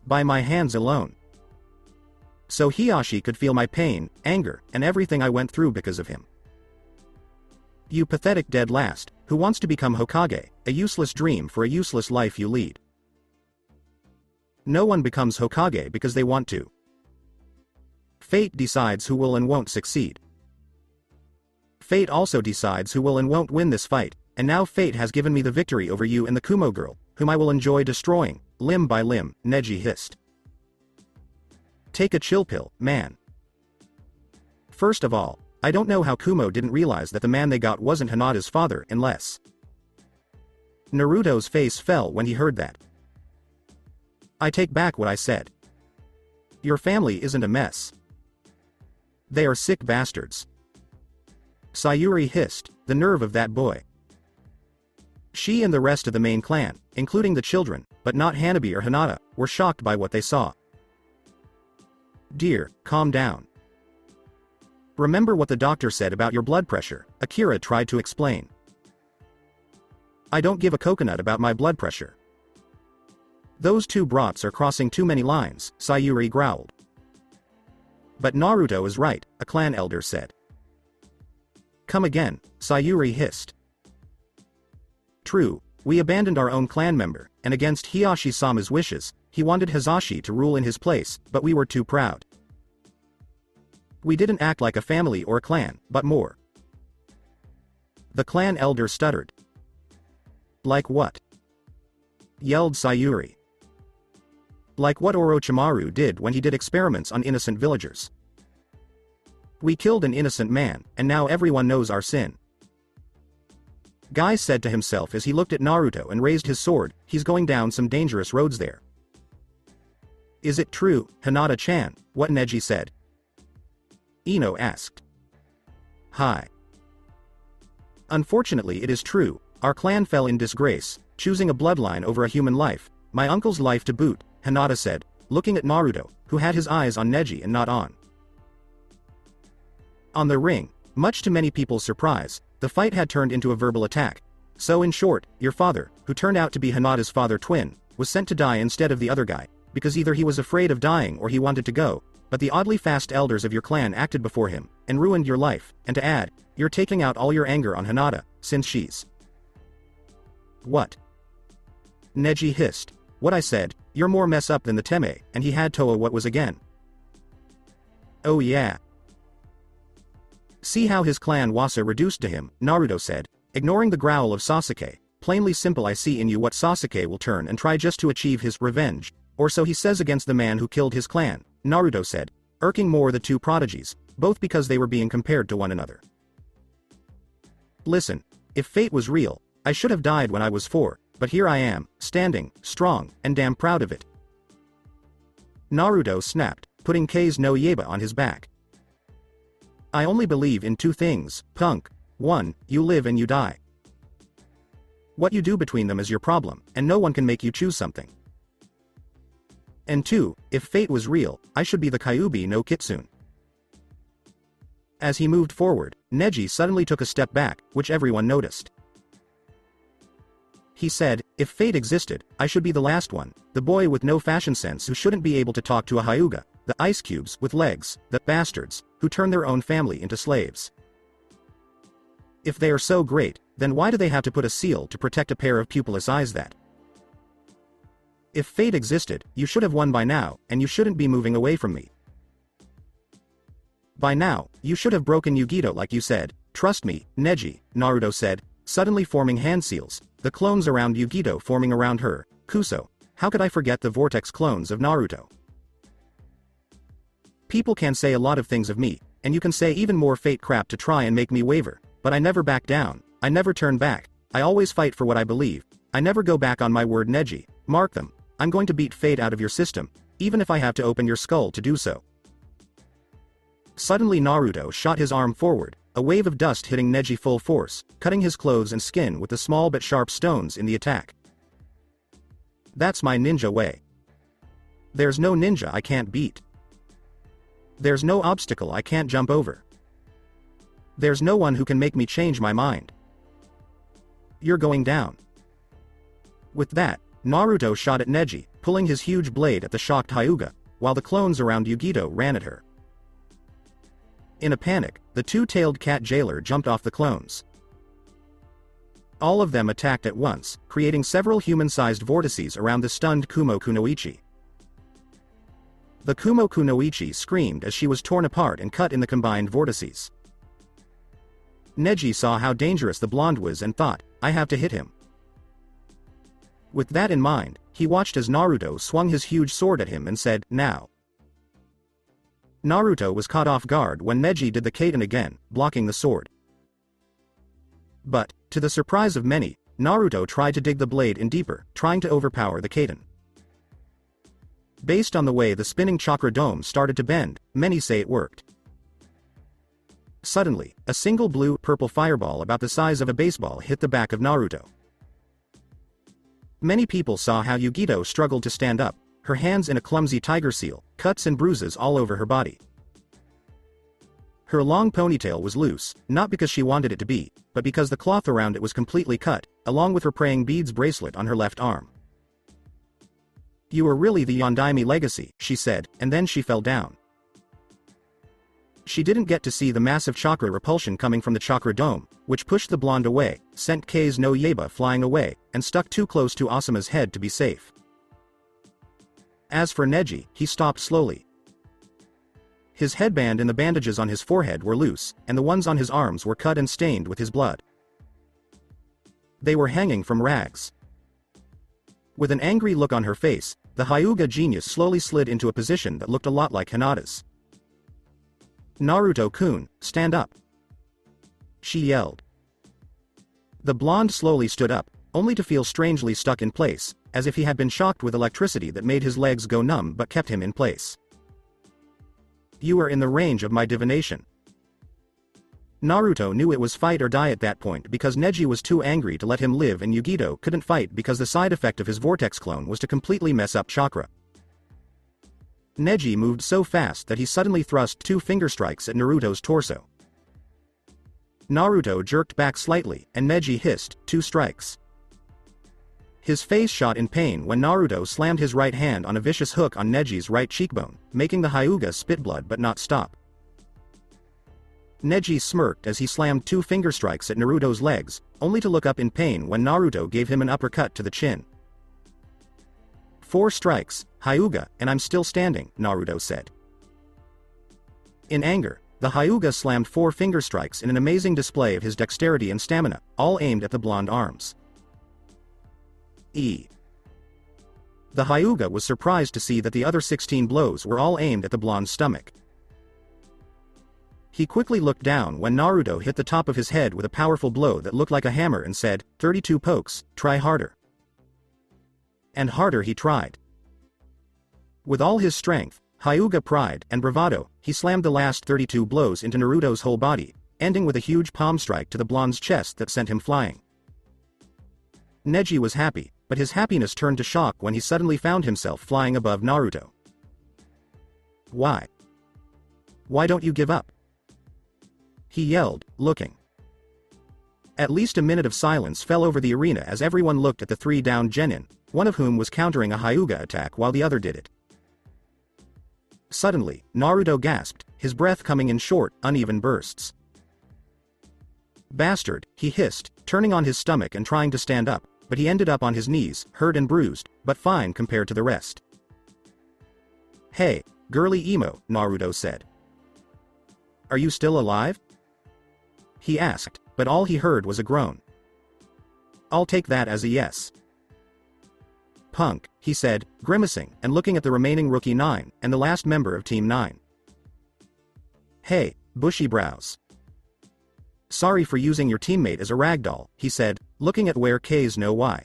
By my hands alone. So Hiashi could feel my pain, anger, and everything I went through because of him. You pathetic dead last, who wants to become Hokage, a useless dream for a useless life you lead. No one becomes Hokage because they want to. Fate decides who will and won't succeed. Fate also decides who will and won't win this fight, and now fate has given me the victory over you and the Kumo girl, whom I will enjoy destroying, limb by limb, Neji hissed. Take a chill pill, man. First of all, I don't know how Kumo didn't realize that the man they got wasn't Hinata's father unless... Naruto's face fell when he heard that. I take back what I said. Your family isn't a mess. They are sick bastards. Sayuri hissed, the nerve of that boy. She and the rest of the main clan, including the children, but not Hanabi or Hinata, were shocked by what they saw. Dear, calm down. Remember what the doctor said about your blood pressure, Akira tried to explain. I don't give a coconut about my blood pressure. Those two brats are crossing too many lines, Sayuri growled. But Naruto is right, a clan elder said. Come again, Sayuri hissed. True, we abandoned our own clan member, and against Hiashi-sama's wishes, he wanted Hisashi to rule in his place, but we were too proud. We didn't act like a family or a clan, but more. The clan elder stuttered. Like what? Yelled Sayuri. Like what Orochimaru did when he did experiments on innocent villagers. We killed an innocent man, and now everyone knows our sin. Guy said to himself as he looked at Naruto and raised his sword, he's going down some dangerous roads there. Is it true, Hinata-chan, what Neji said? Ino asked. Hi. Unfortunately it is true, our clan fell in disgrace, choosing a bloodline over a human life, my uncle's life to boot, Hinata said, looking at Naruto, who had his eyes on Neji and not on the ring. Much to many people's surprise, the fight had turned into a verbal attack. So in short, your father, who turned out to be Hinata's father twin, was sent to die instead of the other guy, because either he was afraid of dying or he wanted to go, but the oddly fast elders of your clan acted before him, and ruined your life, and to add, you're taking out all your anger on Hinata, since she's... What? Neji hissed. What I said, you're more mess up than the Teme, and he had Toa what was again. Oh yeah. See how his clan Wasa reduced to him, Naruto said, ignoring the growl of Sasuke, plainly simple I see in you what Sasuke will turn and try just to achieve his revenge, or so he says against the man who killed his clan, Naruto said, irking more the two prodigies, both because they were being compared to one another. Listen, if fate was real, I should have died when I was 4, but here I am, standing, strong, and damn proud of it. Naruto snapped, putting Kei's no Yaiba on his back. I only believe in 2 things, punk. 1, you live and you die. What you do between them is your problem, and no one can make you choose something. And 2, if fate was real, I should be the Kyuubi no Kitsune. As he moved forward, Neji suddenly took a step back, which everyone noticed. He said, if fate existed, I should be the last one, the boy with no fashion sense who shouldn't be able to talk to a Hyuga, the ice cubes with legs, the bastards, who turn their own family into slaves. If they are so great, then why do they have to put a seal to protect a pair of pupilless eyes that? If fate existed, you should have won by now, and you shouldn't be moving away from me. By now, you should have broken Yugito like you said, trust me, Neji, Naruto said, suddenly forming hand seals, the clones around Yugito forming around her, Kuso, how could I forget the vortex clones of Naruto? People can say a lot of things of me, and you can say even more fate crap to try and make me waver, but I never back down, I never turn back, I always fight for what I believe, I never go back on my word Neji, mark them, I'm going to beat fate out of your system, even if I have to open your skull to do so. Suddenly Naruto shot his arm forward, a wave of dust hitting Neji full force, cutting his clothes and skin with the small but sharp stones in the attack. That's my ninja way. There's no ninja I can't beat. There's no obstacle I can't jump over. There's no one who can make me change my mind. You're going down. With that, Naruto shot at Neji, pulling his huge blade at the shocked Hyuga, while the clones around Yugito ran at her. In a panic, the two-tailed cat jailer jumped off the clones. All of them attacked at once, creating several human-sized vortices around the stunned Kunoichi. The Kunoichi screamed as she was torn apart and cut in the combined vortices. Neji saw how dangerous the blonde was and thought, I have to hit him. With that in mind, he watched as Naruto swung his huge sword at him and said, now. Naruto was caught off guard when Neji did the Kaiten again, blocking the sword. But, to the surprise of many, Naruto tried to dig the blade in deeper, trying to overpower the Kaiten. Based on the way the spinning chakra dome started to bend, many say it worked. Suddenly, a single blue-purple fireball about the size of a baseball hit the back of Naruto. Many people saw how Yugito struggled to stand up, her hands in a clumsy tiger seal, cuts and bruises all over her body. Her long ponytail was loose, not because she wanted it to be, but because the cloth around it was completely cut, along with her praying beads bracelet on her left arm. You are really the Yondaime legacy, she said, and then she fell down. She didn't get to see the massive chakra repulsion coming from the chakra dome, which pushed the blonde away, sent Kei's no Yaiba flying away, and stuck too close to Asuma's head to be safe. As for Neji, he stopped slowly. His headband and the bandages on his forehead were loose, and the ones on his arms were cut and stained with his blood. They were hanging from rags. With an angry look on her face, the Hyuga genius slowly slid into a position that looked a lot like Hinata's. Naruto-kun, stand up! She yelled. The blonde slowly stood up, only to feel strangely stuck in place, as if he had been shocked with electricity that made his legs go numb but kept him in place. You are in the range of my divination. Naruto knew it was fight or die at that point because Neji was too angry to let him live and Yugito couldn't fight because the side effect of his vortex clone was to completely mess up chakra. Neji moved so fast that he suddenly thrust 2 finger strikes at Naruto's torso. Naruto jerked back slightly, and Neji hissed, 2 strikes. His face shot in pain when Naruto slammed his right hand on a vicious hook on Neji's right cheekbone, making the Hyuga spit blood but not stop. Neji smirked as he slammed 2 finger strikes at Naruto's legs, only to look up in pain when Naruto gave him an uppercut to the chin. 4 strikes, Hyuga, and I'm still standing, Naruto said. In anger, the Hyuga slammed 4 finger strikes in an amazing display of his dexterity and stamina, all aimed at the blonde arms. The Hyuga was surprised to see that the other 16 blows were all aimed at the blonde's stomach. He quickly looked down when Naruto hit the top of his head with a powerful blow that looked like a hammer and said, 32 pokes, try harder. And harder he tried. With all his strength, Hyuga pride, and bravado, he slammed the last 32 blows into Naruto's whole body, ending with a huge palm strike to the blonde's chest that sent him flying. Neji was happy, but his happiness turned to shock when he suddenly found himself flying above Naruto. Why? Why don't you give up? He yelled, looking. At least a minute of silence fell over the arena as everyone looked at the 3 downed genin, one of whom was countering a Hyuga attack while the other did it. Suddenly, Naruto gasped, his breath coming in short, uneven bursts. Bastard, he hissed, turning on his stomach and trying to stand up, but he ended up on his knees, hurt and bruised, but fine compared to the rest. Hey, girly emo, Naruto said. Are you still alive? He asked, but all he heard was a groan. I'll take that as a yes. Punk, he said, grimacing and looking at the remaining Rookie 9 and the last member of Team 9. Hey, bushy brows. Sorry for using your teammate as a ragdoll, he said, looking at where K's no Y.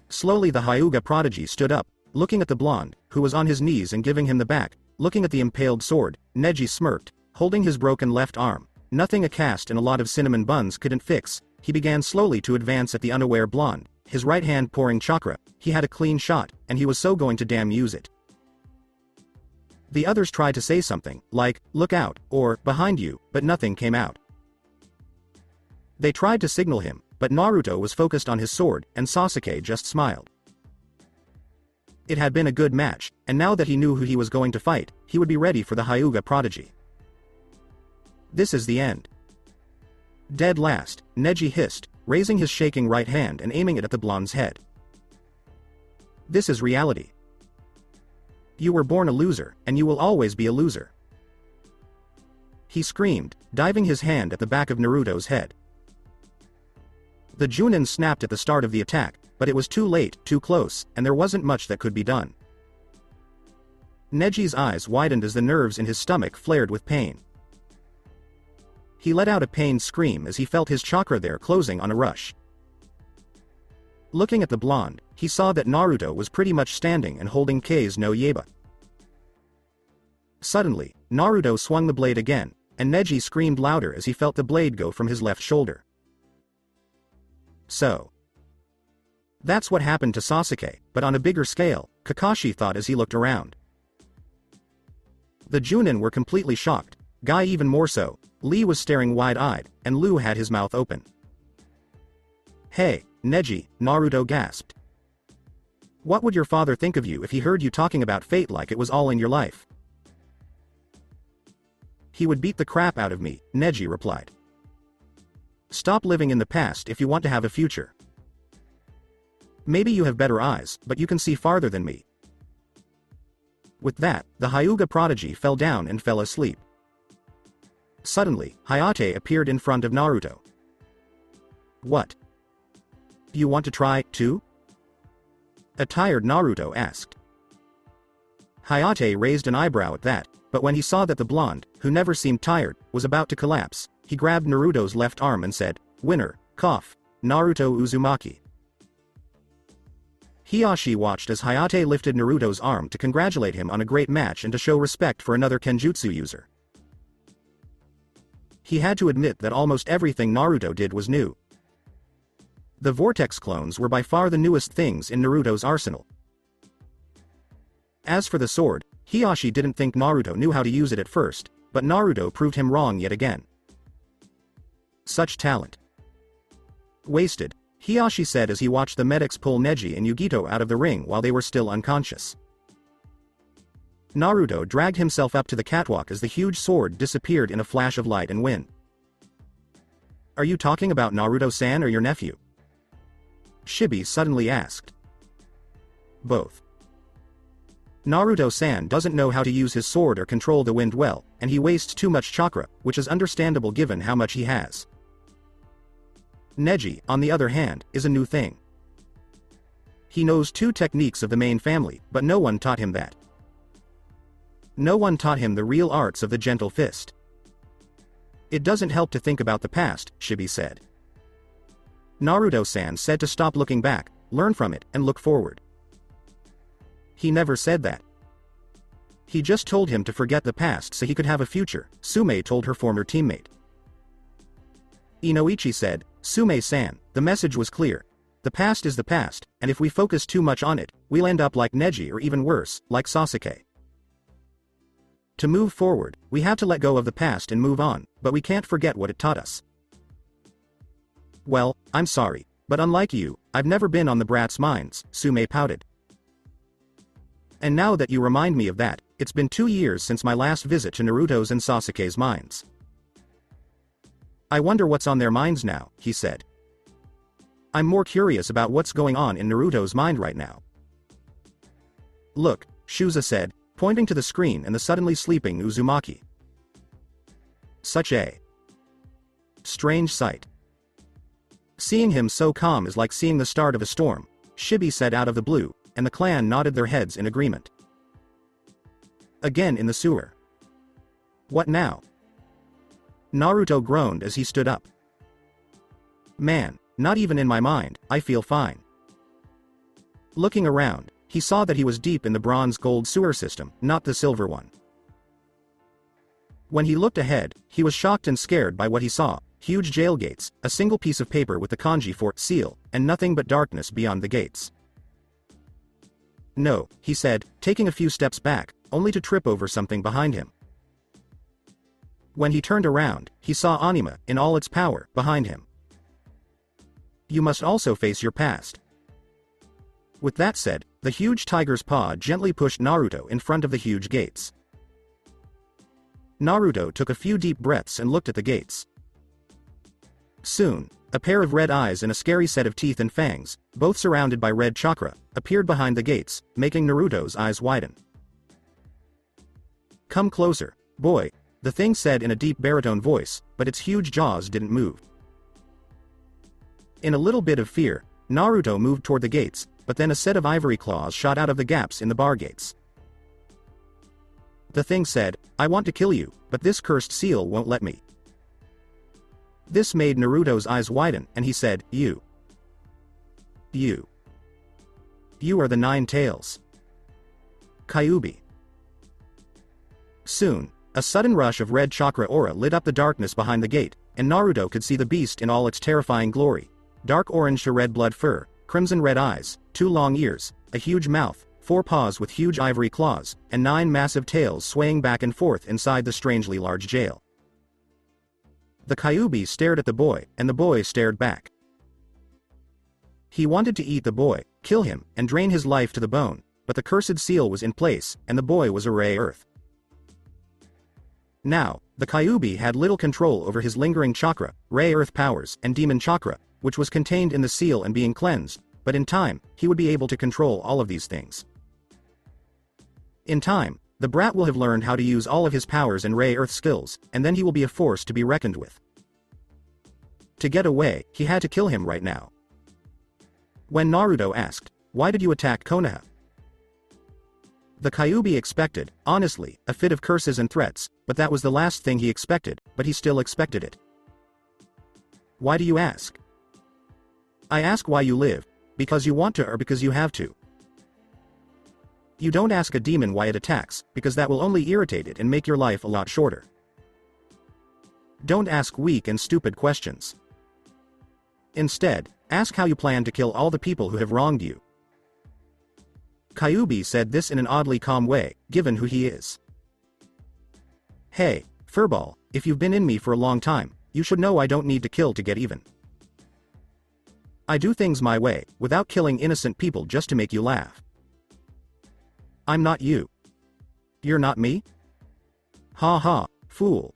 Slowly the Hyuga prodigy stood up, looking at the blonde, who was on his knees and giving him the back, looking at the impaled sword. Neji smirked, holding his broken left arm. Nothing a cast and a lot of cinnamon buns couldn't fix. He began slowly to advance at the unaware blonde, his right hand pouring chakra. He had a clean shot, and he was so going to damn use it. The others tried to say something, like, look out, or, behind you, but nothing came out. They tried to signal him, but Naruto was focused on his sword, and Sasuke just smiled. It had been a good match, and now that he knew who he was going to fight, he would be ready for the Hyuga prodigy. This is the end. Dead last, Neji hissed, raising his shaking right hand and aiming it at the blonde's head. This is reality. You were born a loser, and you will always be a loser. He screamed, diving his hand at the back of Naruto's head. The Chunin snapped at the start of the attack, but it was too late, too close, and there wasn't much that could be done. Neji's eyes widened as the nerves in his stomach flared with pain. He let out a pained scream as he felt his chakra there closing on a rush. Looking at the blonde, he saw that Naruto was pretty much standing and holding Kei's no Yaiba. Suddenly, Naruto swung the blade again, and Neji screamed louder as he felt the blade go from his left shoulder. So. That's what happened to Sasuke, but on a bigger scale, Kakashi thought as he looked around. The Chunin were completely shocked, Guy even more so. Lee was staring wide-eyed, and Lu had his mouth open. Hey, Neji, Naruto gasped. What would your father think of you if he heard you talking about fate like it was all in your life? He would beat the crap out of me, Neji replied. Stop living in the past if you want to have a future. Maybe you have better eyes, but you can see farther than me. With that, the Hyuga prodigy fell down and fell asleep. Suddenly, Hayate appeared in front of Naruto. What? You want to try, too? A tired Naruto asked. Hayate raised an eyebrow at that, but when he saw that the blonde, who never seemed tired, was about to collapse, he grabbed Naruto's left arm and said, Winner, cough, Naruto Uzumaki. Hiyashi watched as Hayate lifted Naruto's arm to congratulate him on a great match and to show respect for another Kenjutsu user. He had to admit that almost everything Naruto did was new. The Vortex clones were by far the newest things in Naruto's arsenal. As for the sword, Hiyashi didn't think Naruto knew how to use it at first, but Naruto proved him wrong yet again. Such talent. Wasted, Hiyashi said as he watched the medics pull Neji and Yugito out of the ring while they were still unconscious. Naruto dragged himself up to the catwalk as the huge sword disappeared in a flash of light and wind. Are you talking about Naruto-san or your nephew? Shibi suddenly asked. Both. Naruto-san doesn't know how to use his sword or control the wind well, and he wastes too much chakra, which is understandable given how much he has. Neji, on the other hand, is a new thing. He knows two techniques of the main family, but no one taught him that. No one taught him the real arts of the gentle fist. It doesn't help to think about the past, Shibi said. Naruto-san said to stop looking back, learn from it, and look forward. He never said that. He just told him to forget the past so he could have a future, Sume told her former teammate. Inoichi said, Sume-san, the message was clear. The past is the past, and if we focus too much on it, we'll end up like Neji or even worse, like Sasuke. To move forward, we have to let go of the past and move on, but we can't forget what it taught us. Well, I'm sorry, but unlike you, I've never been on the brats' minds, Sume pouted. And now that you remind me of that, it's been 2 years since my last visit to Naruto's and Sasuke's minds. I wonder what's on their minds now, he said. I'm more curious about what's going on in Naruto's mind right now. Look, Shuza said, pointing to the screen and the suddenly sleeping Uzumaki. Such a strange sight. Seeing him so calm is like seeing the start of a storm, Shibi said out of the blue, and the clan nodded their heads in agreement. Again in the sewer. What now? Naruto groaned as he stood up. Man, not even in my mind, I feel fine. Looking around, he saw that he was deep in the bronze-gold sewer system, not the silver one. When he looked ahead, he was shocked and scared by what he saw, huge jail gates, a single piece of paper with the kanji for seal, and nothing but darkness beyond the gates. No, he said, taking a few steps back, only to trip over something behind him. When he turned around, he saw Anima, in all its power, behind him. You must also face your past. With that said, the huge tiger's paw gently pushed Naruto in front of the huge gates. Naruto took a few deep breaths and looked at the gates. Soon, a pair of red eyes and a scary set of teeth and fangs, both surrounded by red chakra, appeared behind the gates, making Naruto's eyes widen. "Come closer, boy," the thing said in a deep baritone voice, but its huge jaws didn't move. In a little bit of fear, Naruto moved toward the gates, but then a set of ivory claws shot out of the gaps in the bar gates. The thing said, "I want to kill you, but this cursed seal won't let me." This made Naruto's eyes widen, and he said, You are the Nine Tails. Kyuubi." Soon, a sudden rush of red chakra aura lit up the darkness behind the gate, and Naruto could see the beast in all its terrifying glory. Dark orange to red blood fur, crimson red eyes, 2 long ears, a huge mouth, 4 paws with huge ivory claws, and 9 massive tails swaying back and forth inside the strangely large jail. The Kyuubi stared at the boy, and the boy stared back. He wanted to eat the boy, kill him, and drain his life to the bone, but the cursed seal was in place, and the boy was a Rayearth. Now, the Kyuubi had little control over his lingering chakra, Rayearth powers, and demon chakra, which was contained in the seal and being cleansed, but in time, he would be able to control all of these things. In time, the brat will have learned how to use all of his powers and Rayearth skills, and then he will be a force to be reckoned with. To get away, he had to kill him right now. When Naruto asked, "Why did you attack Konoha?" The Kyuubi expected, honestly, a fit of curses and threats, but that was the last thing he expected, but he still expected it. "Why do you ask?" "I ask why you live, because you want to or because you have to. You don't ask a demon why it attacks, because that will only irritate it and make your life a lot shorter. Don't ask weak and stupid questions. Instead, ask how you plan to kill all the people who have wronged you." Kyuubi said this in an oddly calm way, given who he is. "Hey, furball, if you've been in me for a long time, you should know I don't need to kill to get even. I do things my way, without killing innocent people just to make you laugh. I'm not you. You're not me? Ha ha, fool.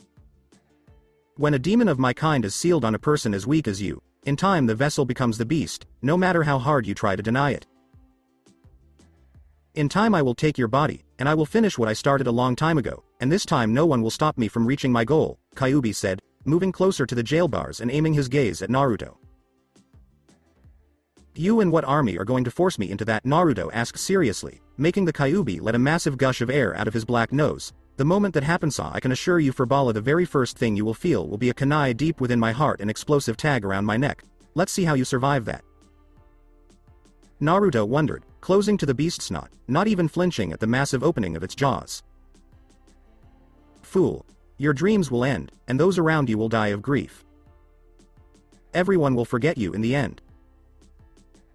When a demon of my kind is sealed on a person as weak as you, in time the vessel becomes the beast, no matter how hard you try to deny it. In time I will take your body, and I will finish what I started a long time ago, and this time no one will stop me from reaching my goal," Kyuubi said, moving closer to the jail bars and aiming his gaze at Naruto. "You and what army are going to force me into that?" Naruto asked seriously, making the Kyuubi let a massive gush of air out of his black nose. "The moment that happens, I can assure you furballa, the very first thing you will feel will be a kunai deep within my heart and explosive tag around my neck. Let's see how you survive that." Naruto wondered, closing to the beast's knot, not even flinching at the massive opening of its jaws. "Fool. Your dreams will end, and those around you will die of grief. Everyone will forget you in the end.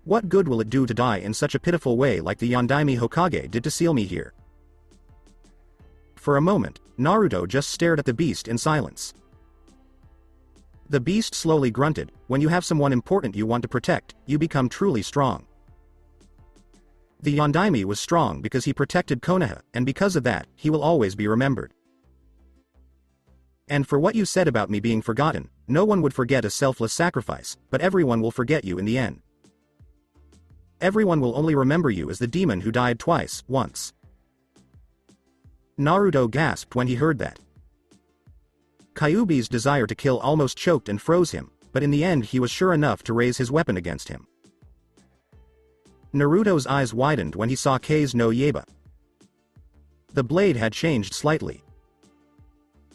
What good will it do to die in such a pitiful way like the Yondaime Hokage did to seal me here?" For a moment, Naruto just stared at the beast in silence. The beast slowly grunted, "When you have someone important you want to protect, you become truly strong. The Yondaime was strong because he protected Konoha, and because of that, he will always be remembered. And for what you said about me being forgotten, no one would forget a selfless sacrifice, but everyone will forget you in the end. Everyone will only remember you as the demon who died twice, once." Naruto gasped when he heard that. Kyuubi's desire to kill almost choked and froze him, but in the end he was sure enough to raise his weapon against him. Naruto's eyes widened when he saw Kei's no Yaiba. The blade had changed slightly.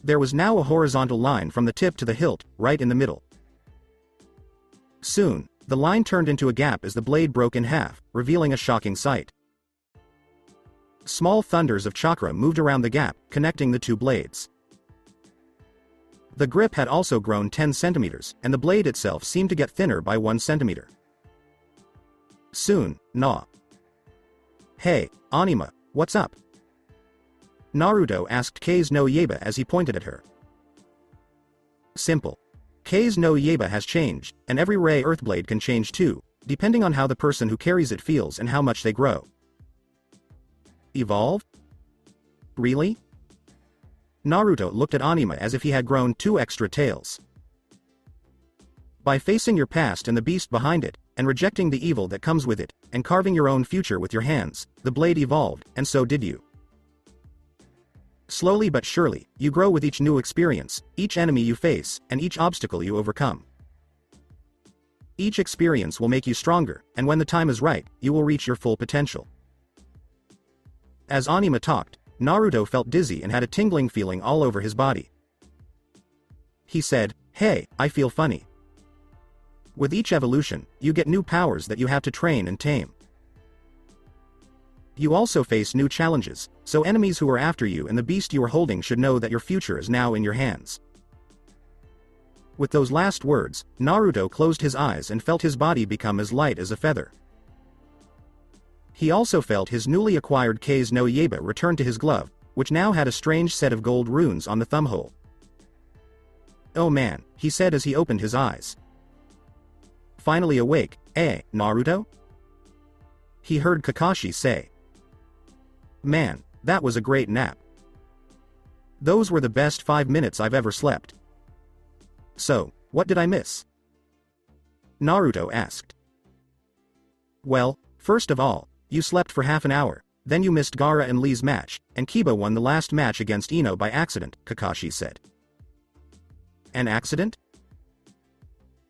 There was now a horizontal line from the tip to the hilt, right in the middle. Soon, the line turned into a gap as the blade broke in half, revealing a shocking sight. Small thunders of chakra moved around the gap, connecting the two blades. The grip had also grown 10 centimeters, and the blade itself seemed to get thinner by 1 centimeter. Soon, "Hey, Anima, what's up?" Naruto asked Kei's no Yaiba as he pointed at her. "Simple. Kei's no Yaiba has changed, and every Ray Earthblade can change too, depending on how the person who carries it feels and how much they grow. Evolve? Really? Naruto looked at Anima as if he had grown 2 extra tails. By facing your past and the beast behind it, and rejecting the evil that comes with it, and carving your own future with your hands, the blade evolved, and so did you. Slowly but surely, you grow with each new experience, each enemy you face, and each obstacle you overcome. Each experience will make you stronger, and when the time is right, you will reach your full potential. As Anima talked, Naruto felt dizzy and had a tingling feeling all over his body. He said, "Hey, I feel funny." With each evolution, you get new powers that you have to train and tame. You also face new challenges, so enemies who are after you and the beast you are holding should know that your future is now in your hands. With those last words, Naruto closed his eyes and felt his body become as light as a feather. He also felt his newly acquired Kei's no Yaiba return to his glove, which now had a strange set of gold runes on the thumbhole. "Oh man," he said as he opened his eyes. Finally awake, Naruto? He heard Kakashi say. "Man, that was a great nap. Those were the best 5 minutes I've ever slept." "So, what did I miss?" Naruto asked. "Well, first of all, you slept for half an hour, then you missed Gaara and Lee's match, and Kiba won the last match against Ino by accident," Kakashi said. "An accident?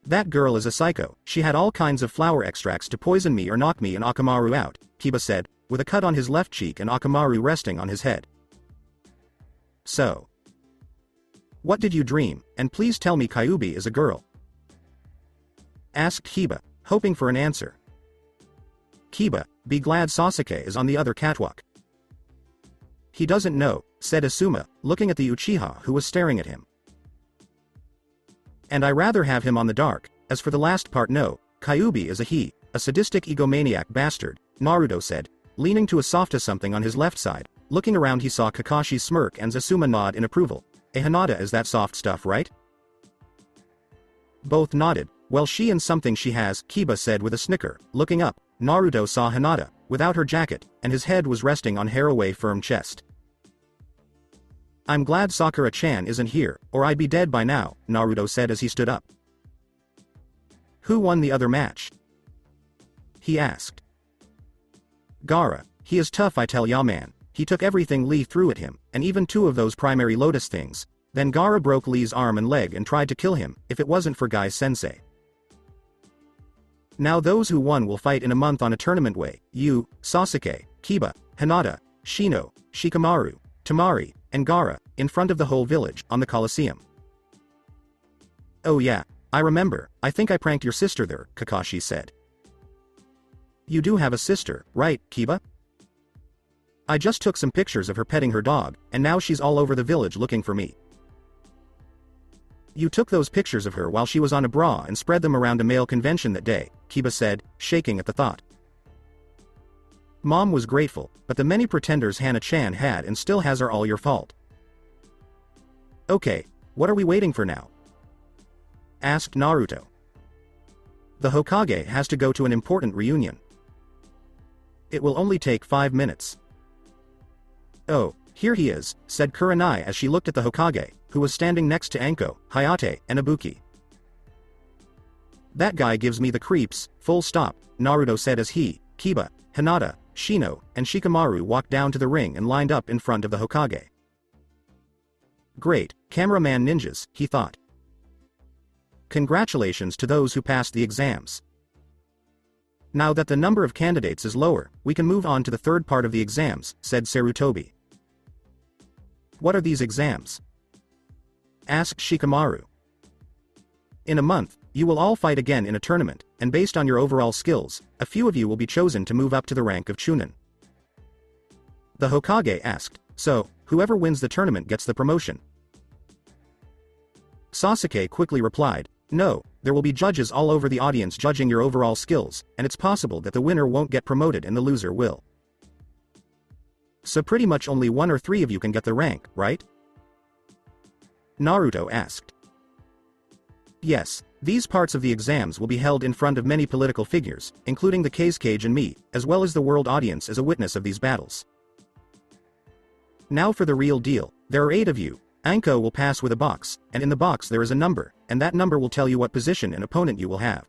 That girl is a psycho, she had all kinds of flower extracts to poison me or knock me and Akamaru out," Kiba said, with a cut on his left cheek and Akamaru resting on his head. "So, what did you dream, and please tell me Kyuubi is a girl?" asked Kiba, hoping for an answer. "Kiba, be glad Sasuke is on the other catwalk." "He doesn't know," said Asuma, looking at the Uchiha who was staring at him. "And I rather have him on the dark. As for the last part, no, Kyuubi is a he, a sadistic egomaniac bastard," Naruto said, leaning to a softa something on his left side. Looking around he saw Kakashi smirk and Asuma nod in approval. "Hinata is that soft stuff, right?" Both nodded. "Well, she and something she has," Kiba said with a snicker. Looking up, Naruto saw Hinata, without her jacket, and his head was resting on Haraway's firm chest. "I'm glad Sakura-chan isn't here, or I'd be dead by now," Naruto said as he stood up. "Who won the other match?" he asked. "Gaara, he is tough, I tell ya man. He took everything Lee threw at him, and even 2 of those primary lotus things. Then Gaara broke Lee's arm and leg and tried to kill him, if it wasn't for Guy-sensei. Now those who won will fight in a month on a tournament way, you, Sasuke, Kiba, Hinata, Shino, Shikamaru, Temari, and Gaara, in front of the whole village, on the Colosseum." "Oh yeah, I remember, I think I pranked your sister there," Kakashi said. "You do have a sister, right, Kiba?" "I just took some pictures of her petting her dog, and now she's all over the village looking for me." "You took those pictures of her while she was on a bra and spread them around a male convention that day," Kiba said, shaking at the thought. "Mom was grateful, but the many pretenders Hana-chan had and still has are all your fault." "Okay, what are we waiting for now?" asked Naruto. "The Hokage has to go to an important reunion. It will only take 5 minutes. "Oh, here he is," said Kurenai as she looked at the Hokage, who was standing next to Anko, Hayate, and Ibuki. "That guy gives me the creeps, full stop," Naruto said as he, Kiba, Hinata, Shino, and Shikamaru walked down to the ring and lined up in front of the Hokage. "Great, cameraman ninjas," he thought. "Congratulations to those who passed the exams. Now that the number of candidates is lower, we can move on to the third part of the exams," said Sarutobi. "What are these exams?" asked Shikamaru. "In a month, you will all fight again in a tournament, and based on your overall skills, a few of you will be chosen to move up to the rank of Chunin." The Hokage asked, "So, whoever wins the tournament gets the promotion?" Sasuke quickly replied, "No, there will be judges all over the audience judging your overall skills, and it's possible that the winner won't get promoted and the loser will. So pretty much only 1 or 3 of you can get the rank, right?" Naruto asked. Yes, these parts of the exams will be held in front of many political figures, including the Cage and me, as well as the world audience as a witness of these battles. Now for the real deal. There are 8 of you. Anko will pass with a box, and in the box there is a number, and that number will tell you what position and opponent you will have.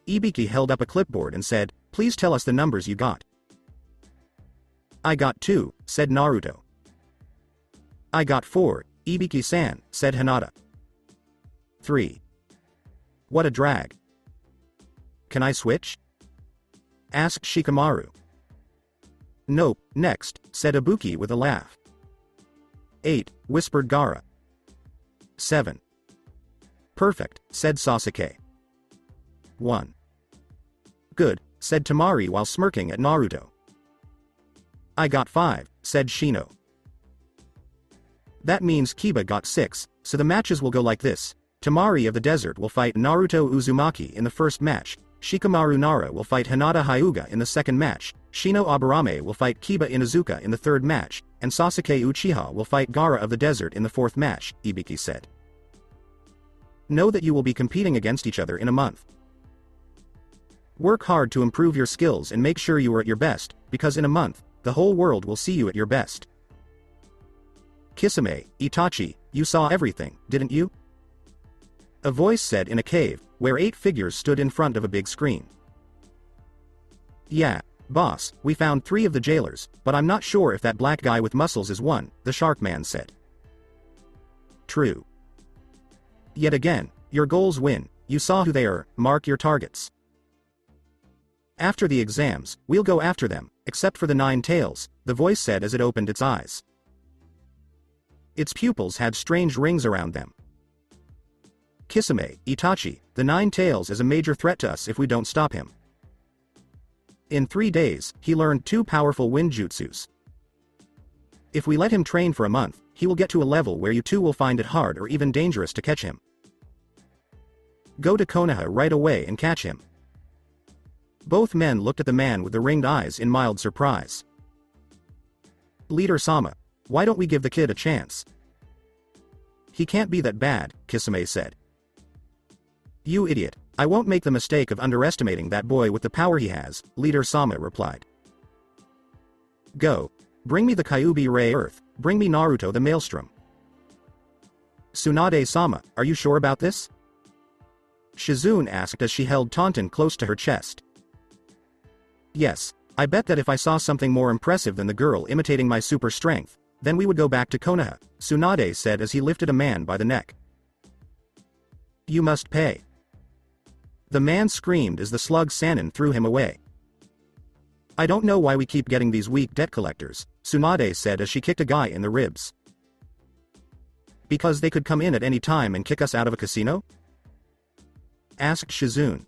Ibiki held up a clipboard and said, "Please tell us the numbers you got." "I got 2, said Naruto. "I got 4, Ibiki-san," said Hinata. 3. "What a drag. Can I switch?" asked Shikamaru. "Nope, next," said Ibuki with a laugh. 8, whispered Gaara. 7. "Perfect," said Sasuke. 1. "Good," said Temari while smirking at Naruto. "I got 5, said Shino. "That means Kiba got 6, so the matches will go like this. Temari of the Desert will fight Naruto Uzumaki in the first match, Shikamaru Nara will fight Hinata Hyuga in the second match, Shino Aburame will fight Kiba Inuzuka in the third match, and Sasuke Uchiha will fight Gaara of the Desert in the fourth match," Ibiki said. "Know that you will be competing against each other in a month. Work hard to improve your skills and make sure you are at your best, because in a month, the whole world will see you at your best. Kisame, Itachi, you saw everything, didn't you?" a voice said in a cave, where 8 figures stood in front of a big screen. "Yeah, boss, we found 3 of the jailers, but I'm not sure if that black guy with muscles is one," the shark man said. "True. Yet again, your goals win, you saw who they are, mark your targets. After the exams, we'll go after them, except for the 9 tails," the voice said as it opened its eyes. Its pupils had strange rings around them. "Kisame, Itachi, the 9 tails is a major threat to us if we don't stop him. In 3 days, he learned 2 powerful wind jutsus. If we let him train for a month, he will get to a level where you two will find it hard or even dangerous to catch him. Go to Konoha right away and catch him." Both men looked at the man with the ringed eyes in mild surprise. "Leader Sama, why don't we give the kid a chance?" "He can't be that bad," Kisame said. "You idiot, I won't make the mistake of underestimating that boy with the power he has," Leader Sama replied. "Go. Bring me the Kyuubi Rayearth, bring me Naruto the Maelstrom." "Tsunade-sama, are you sure about this?" Shizune asked as she held Tenten close to her chest. "Yes, I bet that if I saw something more impressive than the girl imitating my super strength, then we would go back to Konoha," Tsunade said as he lifted a man by the neck. "You must pay." The man screamed as the slug Sannin threw him away. "I don't know why we keep getting these weak debt collectors," Tsunade said as she kicked a guy in the ribs. "Because they could come in at any time and kick us out of a casino?" asked Shizune.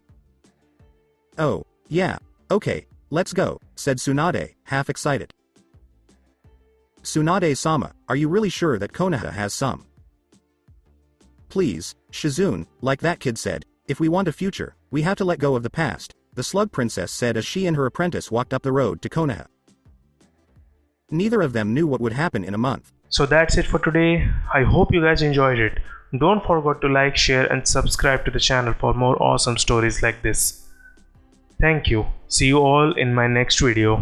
"Oh, yeah, okay, let's go," said Tsunade, half excited. "Tsunade-sama, are you really sure that Konoha has some?" "Please, Shizune, like that kid said, if we want a future, we have to let go of the past," the slug princess said as she and her apprentice walked up the road to Konoha. Neither of them knew what would happen in a month. So that's it for today. I hope you guys enjoyed it. Don't forget to like, share and subscribe to the channel for more awesome stories like this. Thank you. See you all in my next video.